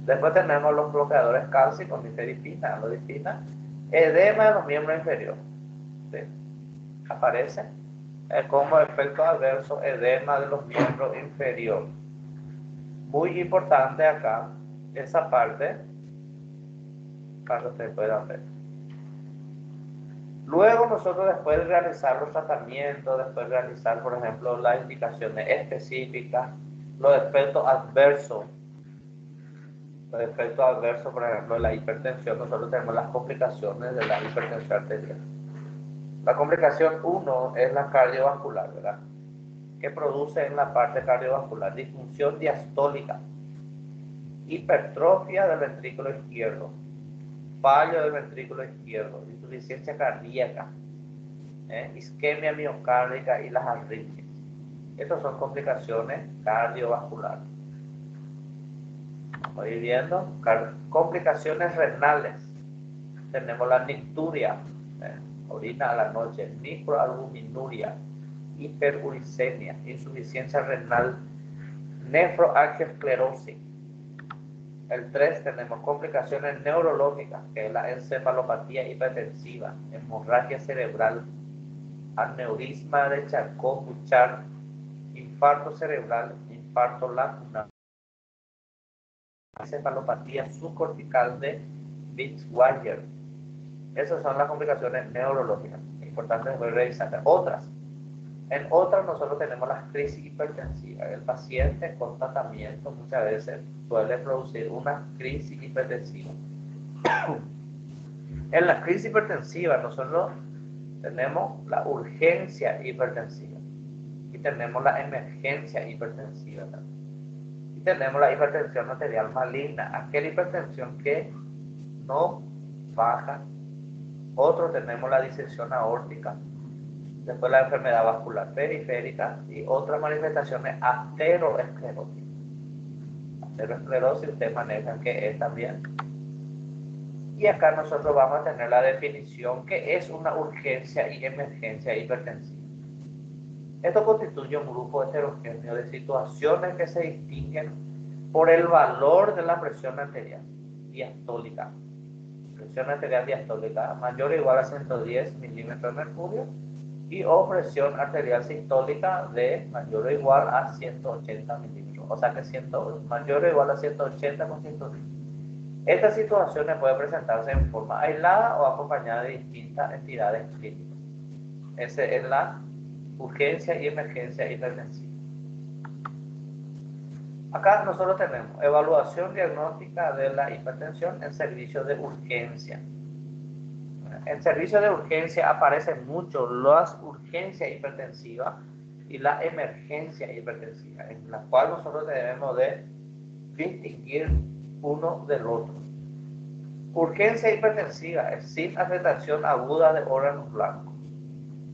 Después tenemos los bloqueadores cálcicos, nifedipina, amlodipina, edema de los miembros inferiores. ¿Sí? Aparece como efecto adverso edema de los miembros inferiores. Muy importante acá, esa parte, para que ustedes puedan ver. Luego nosotros después de realizar los tratamientos, después de realizar, por ejemplo, las indicaciones específicas, los efectos adversos, por ejemplo, de la hipertensión, nosotros tenemos las complicaciones de la hipertensión arterial. La complicación 1 es la cardiovascular, ¿verdad? Que produce en la parte cardiovascular disfunción diastólica, hipertrofia del ventrículo izquierdo, fallo del ventrículo izquierdo, insuficiencia cardíaca, isquemia miocárdica y las arritmias. Estas son complicaciones cardiovasculares. Vamos a ir viendo complicaciones renales. Tenemos la nicturia, orina a la noche, microalbuminuria, hiperuricemia, insuficiencia renal, nefroangiosclerosis. El 3 tenemos complicaciones neurológicas, que es la encefalopatía hipertensiva, hemorragia cerebral, aneurisma de Charcot-Bouchard, infarto cerebral, infarto lacunar, encefalopatía subcortical de Binswanger. Esas son las complicaciones neurológicas. Importante revisar. En otras nosotros tenemos las crisis hipertensivas. El paciente con tratamiento muchas veces suele producir una crisis hipertensiva. En la crisis hipertensiva nosotros tenemos la urgencia hipertensiva y tenemos la emergencia hipertensiva también. Y tenemos la hipertensión arterial maligna, aquella hipertensión que no baja. Otro tenemos la disección aórtica, después la enfermedad vascular periférica y otras manifestaciones ateroescleróticas. Ateroesclerosis ustedes manejan que es también. Y acá nosotros vamos a tener la definición que es una urgencia y emergencia hipertensiva. Esto constituye un grupo heterogéneo de situaciones que se distinguen por el valor de la presión arterial diastólica. Presión arterial diastólica mayor o igual a 110 milímetros de mercurio y o presión arterial sistólica de mayor o igual a 180 milímetros. O sea que mayor o igual a 180 con 110. Estas situaciones pueden presentarse en forma aislada o acompañada de distintas entidades clínicas. Esa es la urgencia y emergencia hipertensiva. Acá nosotros tenemos evaluación diagnóstica de la hipertensión en servicio de urgencia. En servicio de urgencia aparecen mucho las urgencias hipertensivas y la emergencia hipertensiva, en la cual nosotros debemos de distinguir uno del otro. Urgencia hipertensiva es sin afectación aguda de órganos blancos.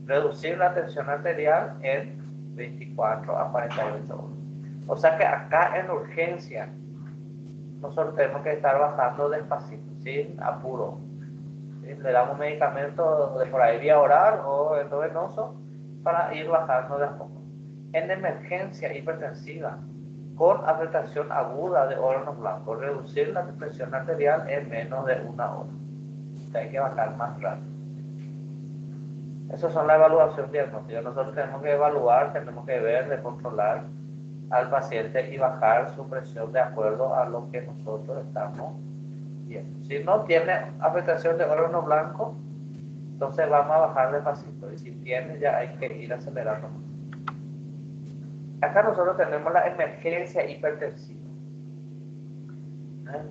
Reducir la tensión arterial en 24 a 48 horas. O sea que acá en urgencia nosotros tenemos que estar bajando despacito, sin apuro. ¿Sí? Le damos medicamentos de por ahí vía oral o endovenoso para ir bajando de a poco. En emergencia hipertensiva con afectación aguda de órganos blancos, reducir la presión arterial en menos de una hora. O sea, hay que bajar más rápido. Esas son la evaluación diagnóstica. Nosotros tenemos que evaluar, tenemos que ver, de controlar al paciente y bajar su presión de acuerdo a lo que nosotros estamos viendo. Si no tiene afectación de órganos blancos, entonces vamos a bajar despacito. Y si tiene, ya hay que ir acelerando. Acá nosotros tenemos la emergencia hipertensiva.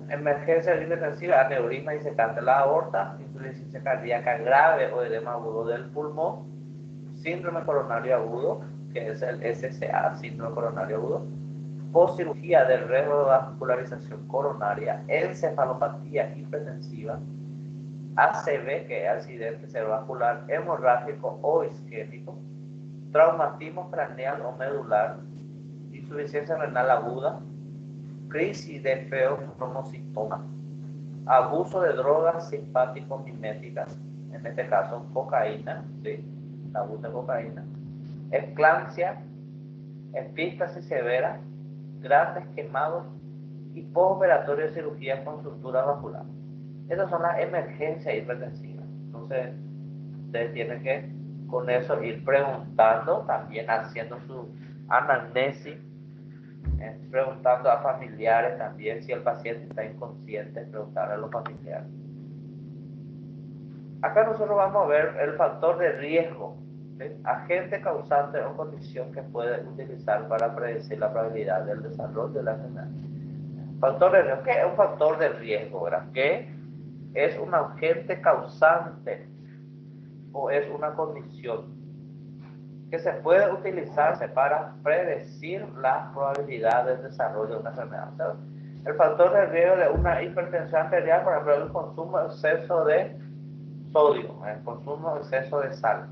Emergencia hipertensiva, aneurisma disecante de la aorta, insuficiencia cardíaca grave o edema agudo del pulmón, síndrome coronario agudo, que es el SCA, síndrome coronario agudo, postcirugía de revascularización coronaria, encefalopatía hipertensiva, ACV, que es accidente cerebrovascular hemorrágico o isquémico, traumatismo craneal o medular, insuficiencia renal aguda, crisis de feocromocitoma, abuso de drogas simpático-miméticas, en este caso cocaína, ¿sí? Abuso de cocaína, eclampsia, epístasis severa, grandes quemados y postoperatorio de cirugía con sutura vascular. Esas son las emergencias hipertensivas. Entonces, ustedes tienen que con eso ir preguntando, también haciendo su anamnesis, preguntando a familiares también, si el paciente está inconsciente, preguntar a los familiares. Acá nosotros vamos a ver el factor de riesgo, ¿sí? Agente causante o condición que puede utilizar para predecir la probabilidad del desarrollo de la enfermedad. Factor de riesgo, ¿qué es un factor de riesgo? ¿Verdad? ¿Qué es un agente causante o es una condición que se puede utilizarse para predecir la probabilidad del desarrollo de una enfermedad? O sea, el factor de riesgo de una hipertensión arterial, por ejemplo, el consumo exceso de sodio, el consumo exceso de sal.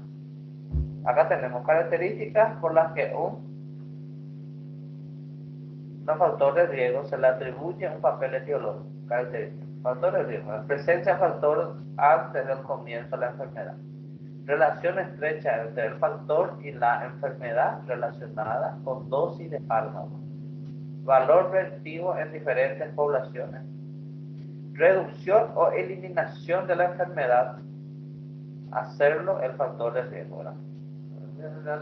Acá tenemos características por las que un factor de riesgo se le atribuye un papel etiológico. Características. Factor de riesgo. La presencia de factor antes del comienzo de la enfermedad. Relación estrecha entre el factor y la enfermedad relacionada con dosis de fármaco. Valor predictivo en diferentes poblaciones. Reducción o eliminación de la enfermedad. Hacerlo el factor de riesgo, ¿verdad?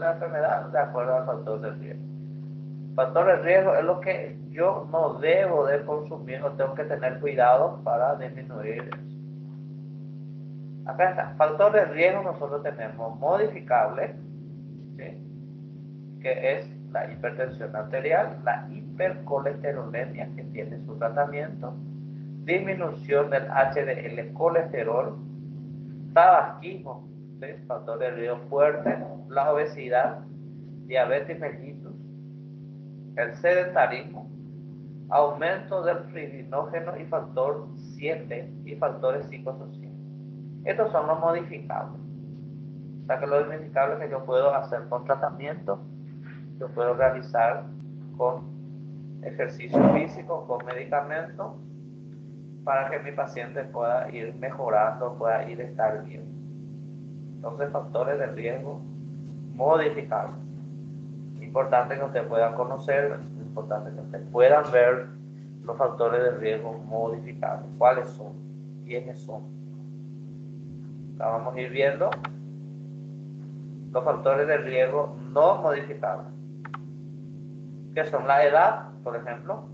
La enfermedad de acuerdo al factor de riesgo. Factor de riesgo es lo que yo no debo de consumir o tengo que tener cuidado para disminuir eso. Acá está. Factor de riesgo nosotros tenemos modificable, ¿sí? Que es la hipertensión arterial, la hipercolesterolemia que tiene su tratamiento, disminución del HDL colesterol, tabaquismo, ¿sí? Factor de riesgo fuerte, la obesidad, diabetes mellitus, el sedentarismo, aumento del fibrinógeno y factor 7 y factores psicosociales. Estos son los modificables. O sea que los modificables que yo puedo hacer con tratamiento, yo puedo realizar con ejercicio físico, con medicamento, para que mi paciente pueda ir mejorando, pueda ir estar bien. Entonces, factores de riesgo modificables. Importante que ustedes puedan conocer, importante que ustedes puedan ver los factores de riesgo modificables. ¿Cuáles son? ¿Quiénes son? Ahora vamos a ir viendo los factores de riesgo no modificables, que son la edad, por ejemplo.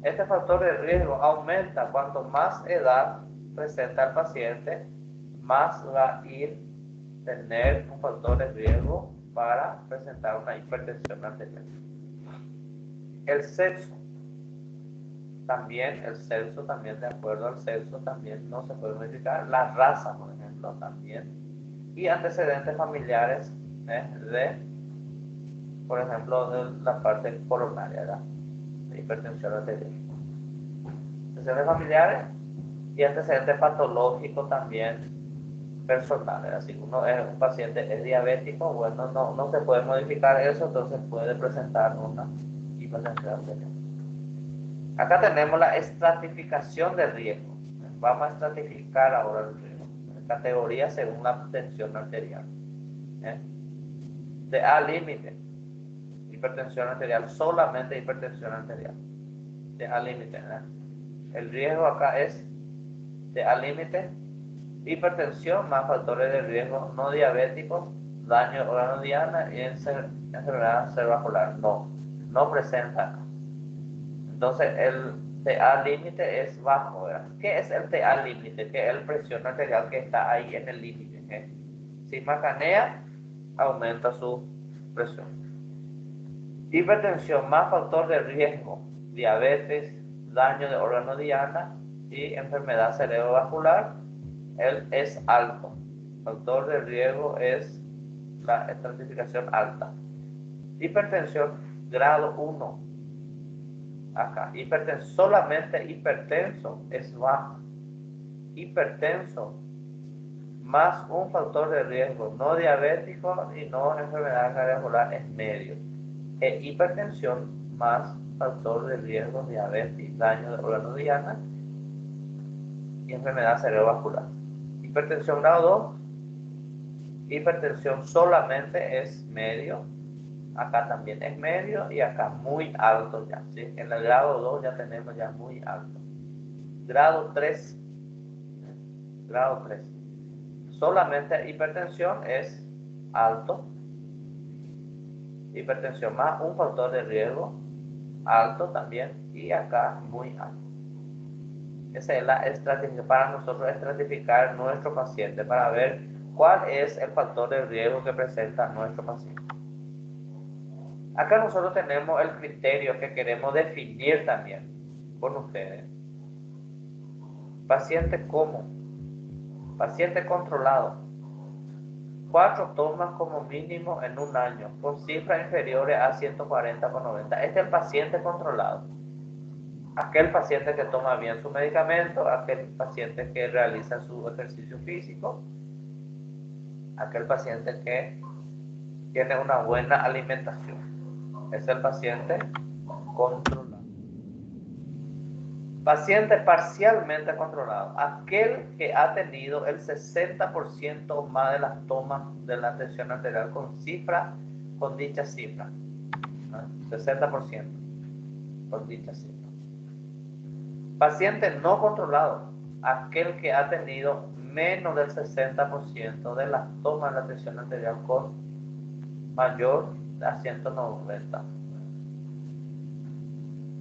Este factor de riesgo aumenta cuanto más edad presenta el paciente, más va a tener un factor de riesgo para presentar una hipertensión arterial. El sexo, también de acuerdo al sexo, también no se puede modificar. La raza, por ejemplo, también. Y antecedentes familiares por ejemplo, de la parte coronaria, de hipertensión arterial. Antecedentes familiares y antecedentes patológicos también personales. Si uno es un paciente es diabético, bueno, no se puede modificar eso, entonces puede presentar una hipertensión arterial. Acá tenemos la estratificación de riesgo. Vamos a estratificar ahora el riesgo. Categoría según la tensión arterial. De A límite, hipertensión arterial, solamente hipertensión arterial. De A límite. El riesgo acá es de A límite, hipertensión más factores de riesgo no diabéticos, daño de órgano diana y enfermedad cerebrovascular. No presenta. Entonces el TA límite es bajo, ¿verdad? ¿Qué es el TA límite? Que es el presión arterial que está ahí en el límite. Si macanea, aumenta su presión. Hipertensión más factor de riesgo, diabetes, daño de órgano diana y enfermedad cerebrovascular, él es alto. Factor de riesgo es la estratificación alta. Hipertensión grado 1. Acá, solamente hipertenso es bajo. Hipertenso más un factor de riesgo no diabético y no enfermedad cardiovascular es medio. Hipertensión más factor de riesgo diabetes, daño de órgano diana y enfermedad cerebrovascular. Hipertensión grado 2, hipertensión solamente es medio Acá también es medio y acá muy alto ya, ¿sí? En el grado 2 ya tenemos ya muy alto. Grado 3. Grado 3. Solamente hipertensión es alto. Hipertensión más un factor de riesgo alto también y acá muy alto. Esa es la estrategia para nosotros estratificar nuestro paciente para ver cuál es el factor de riesgo que presenta nuestro paciente. Acá nosotros tenemos el criterio que queremos definir también con ustedes. Paciente común, paciente controlado, 4 tomas como mínimo en un año, con cifras inferiores a 140/90. Este es el paciente controlado. Aquel paciente que toma bien su medicamento, aquel paciente que realiza su ejercicio físico, aquel paciente que tiene una buena alimentación. Es el paciente controlado. Paciente parcialmente controlado, aquel que ha tenido el 60% o más de las tomas de la tensión arterial con dicha cifra. 60% con dicha cifra. Paciente no controlado, aquel que ha tenido menos del 60% de las tomas de la tensión arterial con mayor a 190.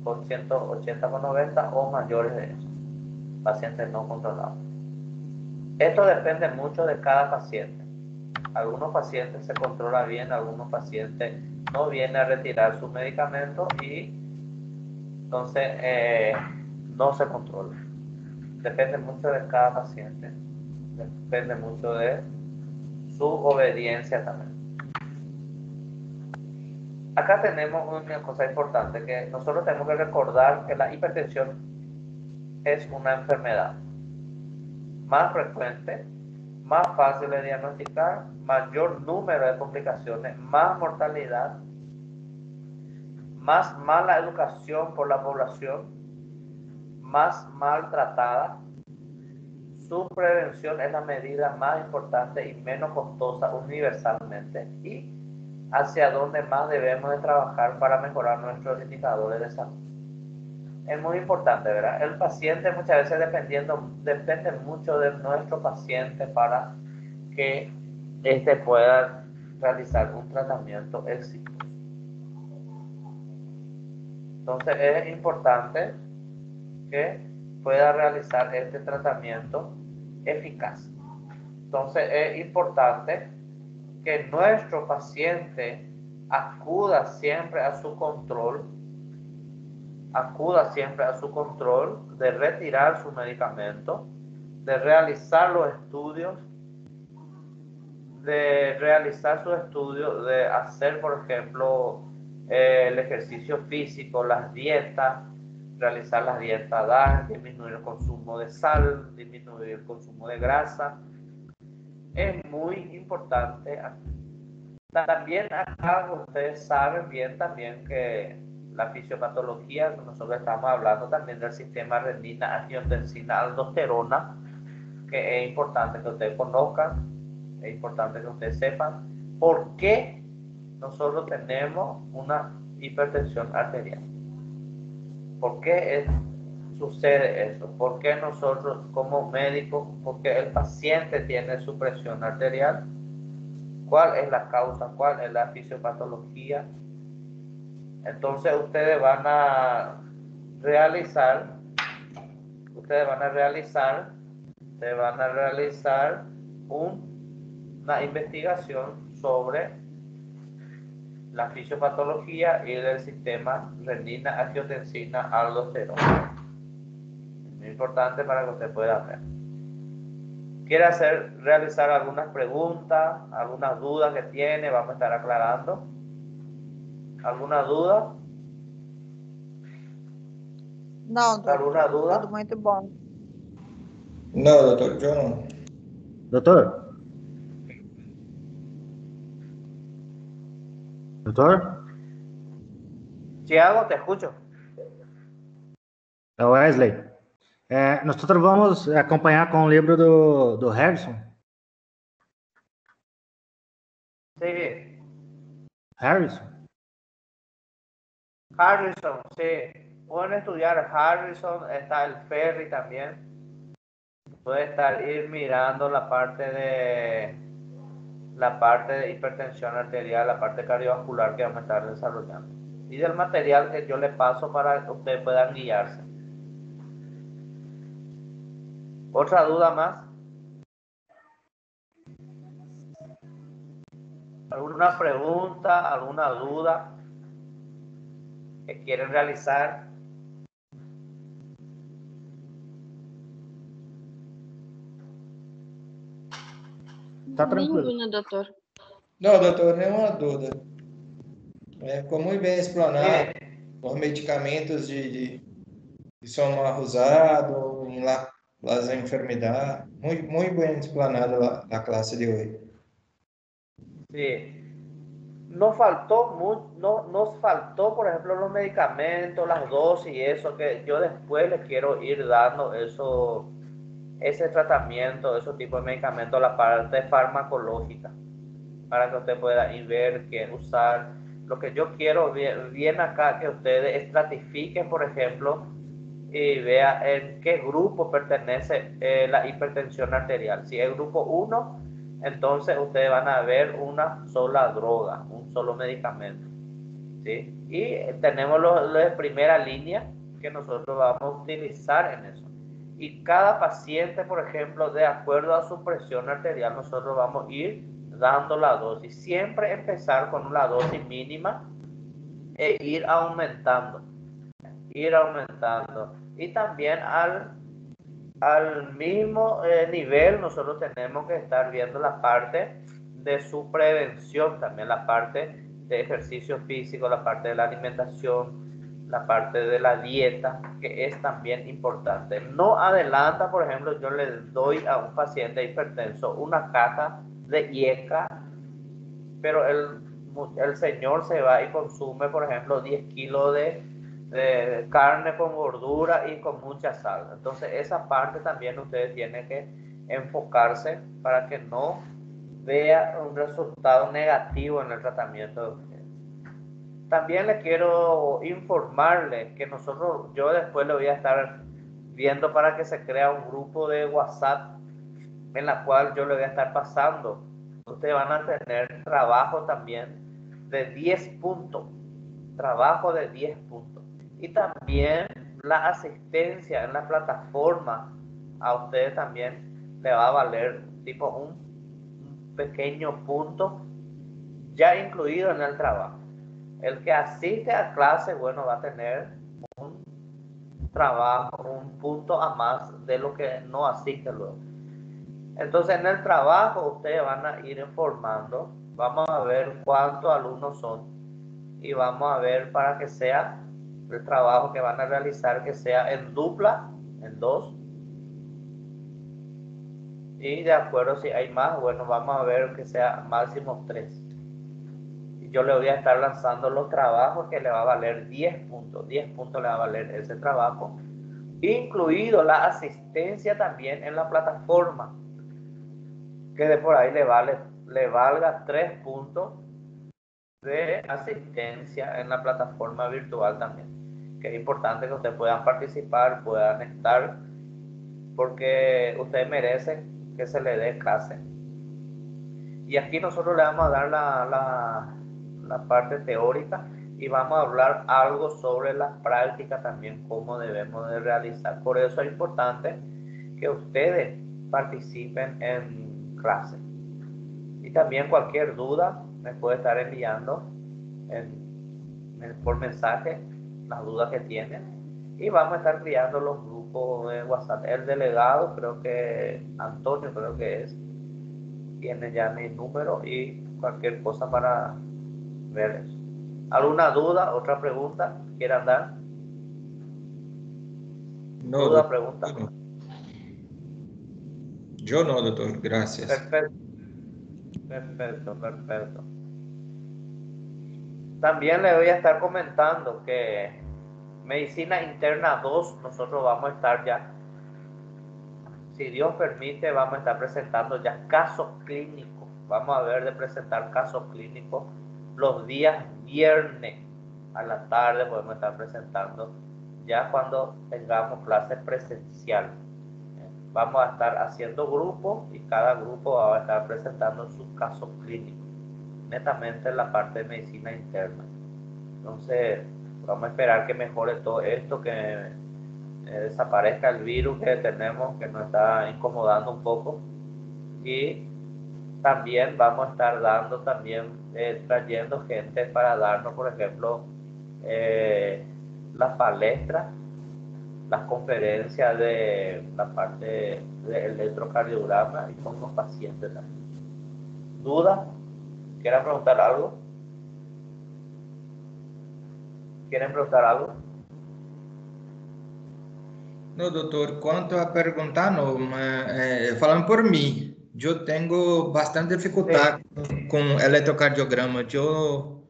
Con 180/90 o mayores de eso. Pacientes no controlados. Esto depende mucho de cada paciente. Algunos pacientes se controla bien, algunos pacientes no vienen a retirar su medicamento y entonces no se controla. Depende mucho de cada paciente. Depende mucho de su obediencia también. Acá tenemos una cosa importante, que nosotros tenemos que recordar que la hipertensión es una enfermedad más frecuente, más fácil de diagnosticar, mayor número de complicaciones, más mortalidad, más mala educación por la población, más maltratada. Su prevención es la medida más importante y menos costosa universalmente y hacia dónde más debemos de trabajar para mejorar nuestros indicadores de salud. Es muy importante, ¿verdad? El paciente muchas veces depende mucho de nuestro paciente para que éste pueda realizar un tratamiento exitoso. Entonces es importante que pueda realizar este tratamiento eficaz. Entonces es importante que nuestro paciente acuda siempre a su control de retirar su medicamento, de realizar los estudios, de hacer, por ejemplo, el ejercicio físico, las dietas, realizar las dietas DAS, disminuir el consumo de sal, disminuir el consumo de grasa. Es muy importante. También acá ustedes saben bien también que la fisiopatología, nosotros estamos hablando también del sistema renina, angiotensina, aldosterona, que es importante que ustedes conozcan, es importante que ustedes sepan por qué nosotros tenemos una hipertensión arterial. ¿Por qué sucede eso? ¿Por qué nosotros como médicos, por qué el paciente tiene su presión arterial? ¿Cuál es la causa? ¿Cuál es la fisiopatología? Entonces ustedes van a realizar una investigación sobre la fisiopatología y del sistema renina, angiotensina, aldosterona. Es muy importante para que usted pueda ver. ¿Quiere realizar algunas preguntas, algunas dudas que tiene? Vamos a estar aclarando. ¿Alguna duda? Não, doutor. ¿Alguna duda? Tudo muito bom. No, doctor, yo no. Doutor? Doutor? Tiago, te escucho. É o Wesley. Nós vamos acompanhar com o livro do Harrison. Sí. Harrison? Harrison, sí. Pueden estudiar Harrison, está el Ferry también. Puede estar ir mirando la parte de hipertensión arterial, la parte cardiovascular que vamos a estar desarrollando. Y del material que yo le paso para que ustedes puedan guiarse. ¿Otra duda más? ¿Alguna pregunta, alguna duda que quieren realizar? Está tranquilo. Ninguna, doutor. Não, doutor, nenhuma dúvida. Ficou muito bem explanado. Os medicamentos de sono usado em las enfermedades. Muito bem explanado a classe de hoje. Sí. Nos faltó, por ejemplo, los medicamentos, las dosis y eso, que yo después les quiero ir dando ese tratamiento, esos tipos de medicamentos, la parte farmacológica, para que usted pueda ir ver qué usar. Lo que yo quiero bien acá, que ustedes estratifiquen, por ejemplo, y vea en qué grupo pertenece la hipertensión arterial. Si es grupo 1, entonces ustedes van a ver una sola droga, un solo medicamento, ¿sí? Y tenemos los de primera línea que nosotros vamos a utilizar en eso. Y cada paciente, por ejemplo, de acuerdo a su presión arterial, nosotros vamos a ir dando la dosis. Siempre empezar con la dosis mínima e ir aumentando. Y también al mismo nivel nosotros tenemos que estar viendo la parte de su prevención, también la parte de ejercicio físico, la parte de la alimentación, la parte de la dieta, que es también importante. No adelanta, por ejemplo, yo le doy a un paciente hipertenso una caja de IECA, pero el señor se va y consume, por ejemplo, 10 kilos de carne con gordura y con mucha sal. Entonces esa parte también ustedes tienen que enfocarse para que no vea un resultado negativo en el tratamiento de ustedes. También les quiero informarles que yo después le voy a estar viendo para que se crea un grupo de WhatsApp en la cual yo le voy a estar pasando. Ustedes van a tener trabajo también de 10 puntos. Trabajo de 10 puntos. Y también la asistencia en la plataforma a ustedes también le va a valer tipo un pequeño punto ya incluido en el trabajo. El que asiste a clase, bueno, va a tener un trabajo, un punto a más de lo que no asiste luego. Entonces en el trabajo ustedes van a ir informando, vamos a ver cuántos alumnos son y vamos a ver para que sea el trabajo que van a realizar, que sea en dupla, en 2, y de acuerdo si hay más, bueno, vamos a ver que sea máximo 3. Y yo le voy a estar lanzando los trabajos que le va a valer 10 puntos. 10 puntos le va a valer ese trabajo, incluido la asistencia también en la plataforma, que de por ahí le valga 3 puntos de asistencia en la plataforma virtual también, que es importante que ustedes puedan participar, puedan estar, porque ustedes merecen que se les dé clase. Y aquí nosotros le vamos a dar la parte teórica y vamos a hablar algo sobre la práctica también, cómo debemos de realizar. Por eso es importante que ustedes participen en clase. Y también cualquier duda me puede estar enviando por mensaje las dudas que tienen, y vamos a estar creando los grupos de WhatsApp. El delegado, creo que Antonio, tiene ya mi número y cualquier cosa para ver eso. ¿Alguna duda, otra pregunta quieran dar? No, ¿Duda, doctor, pregunta? no. Yo no, doctor, gracias. Perfecto. También le voy a estar comentando que Medicina Interna 2, nosotros vamos a estar ya, si Dios permite, vamos a estar presentando ya casos clínicos. Vamos a ver de presentar casos clínicos los días viernes. a la tarde podemos estar presentando ya cuando tengamos clases presencial. Vamos a estar haciendo grupos y cada grupo va a estar presentando sus casos clínicos, netamente en la parte de medicina interna. Entonces, vamos a esperar que mejore todo esto, que desaparezca el virus que tenemos, que nos está incomodando un poco. Y también vamos a estar dando, trayendo gente para darnos, por ejemplo, las palestras, las conferencias de la parte de electrocardiograma y con los pacientes también. ¿Duda? ¿Quieren preguntar algo? ¿Quieren preguntar algo? No, doutor, quanto a perguntar, não, falando por mim, eu tenho bastante dificuldade com eletrocardiograma. Eu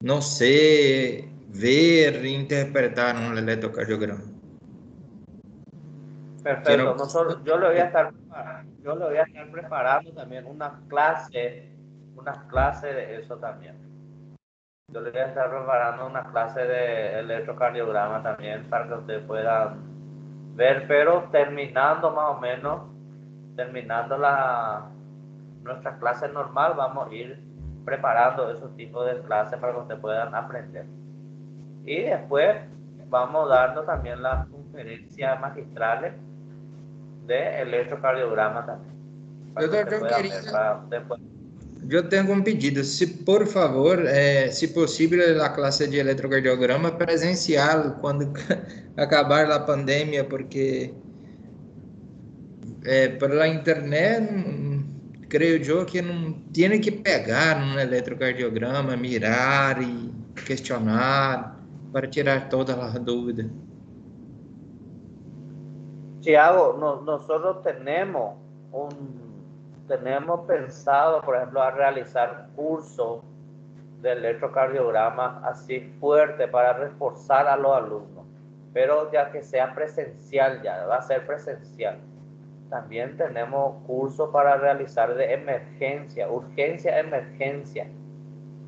não sei ver e interpretar um eletrocardiograma. Perfecto. Yo le voy a estar preparando también una clase de eso también. Yo le voy a estar preparando una clase de electrocardiograma también para que ustedes puedan ver, pero terminando más o menos, terminando nuestra clase normal, vamos a ir preparando esos tipos de clases para que ustedes puedan aprender. Y después vamos dando también las conferencias magistrales de electrocardiograma también. Eu tenho um pedido, se por favor, se possível, a classe de eletrocardiograma presencial quando acabar a pandemia, porque pela internet, creio eu que não tem que pegar no eletrocardiograma, mirar e questionar para tirar todas as dúvidas. Tiago, nosotros tenemos pensado, por ejemplo, a realizar cursos de electrocardiograma así fuerte para reforzar a los alumnos, pero ya que sea presencial, ya va a ser presencial. También tenemos cursos para realizar de emergencia, urgencia, emergencia,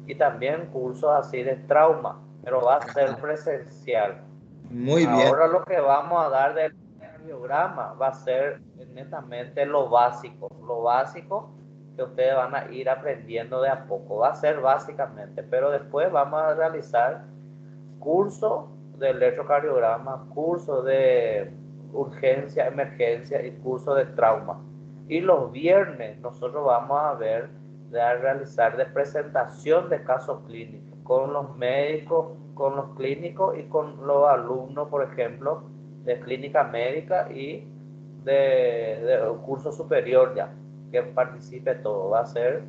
y también cursos así de trauma, pero va a ser presencial. Muy bien. Ahora lo que vamos a dar del cardiograma va a ser netamente lo básico que ustedes van a ir aprendiendo de a poco. Va a ser básicamente, pero después vamos a realizar cursos de electrocardiograma, cursos de urgencia, emergencia y cursos de trauma. Y los viernes nosotros vamos a realizar de presentación de casos clínicos con los médicos, con los clínicos y con los alumnos, por ejemplo, de clínica médica y de curso superior ya, que participe todo. Va a ser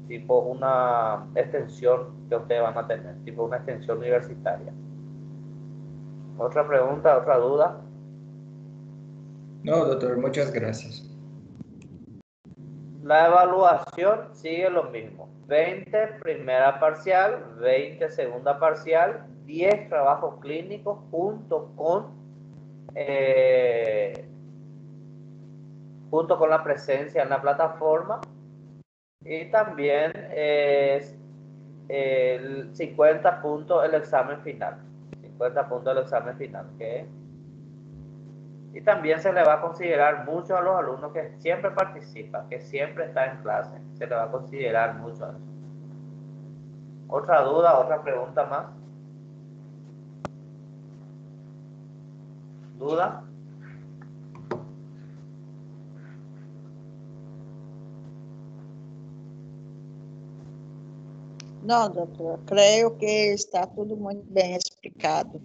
tipo una extensión que ustedes van a tener, tipo una extensión universitaria. ¿Otra pregunta, otra duda? No, doctor, muchas gracias. La evaluación sigue lo mismo. 20 primera parcial, 20 segunda parcial, 10 trabajos clínicos junto con la presencia en la plataforma, y también es el 50 puntos el examen final. 50 puntos el examen final. ¿Okay? Y también se le va a considerar mucho a los alumnos que siempre participan, que siempre están en clase. Se le va a considerar mucho a eso. ¿Otra duda, otra pregunta más? ¿Duda? Não, doutor, creio que está tudo muito bem explicado.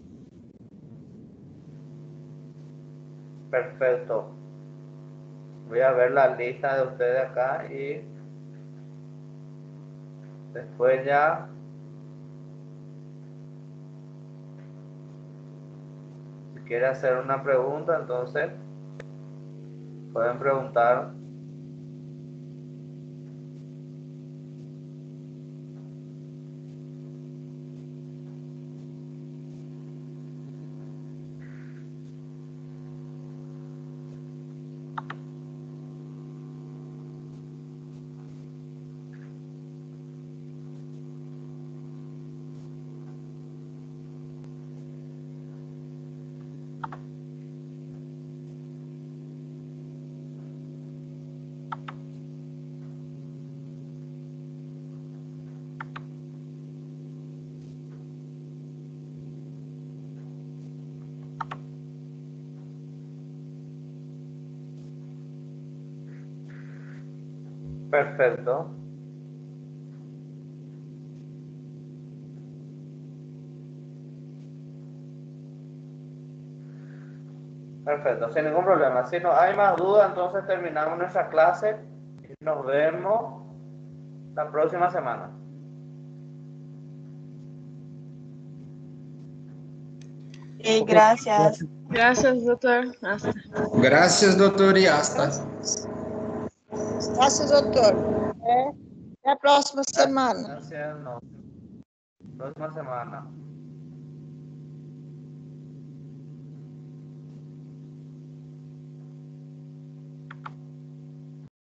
Perfecto. Voy a ver la lista de ustedes acá y después ya si quiere hacer una pregunta, entonces pueden preguntar. Perfecto. Perfecto, sin ningún problema. Si no hay más dudas, entonces terminamos nuestra clase y nos vemos la próxima semana. Y gracias. Gracias, doctor. Hasta. Gracias, doutor, e hasta. Graças, doutor. Até a próxima semana. Gracias, nos próxima semana.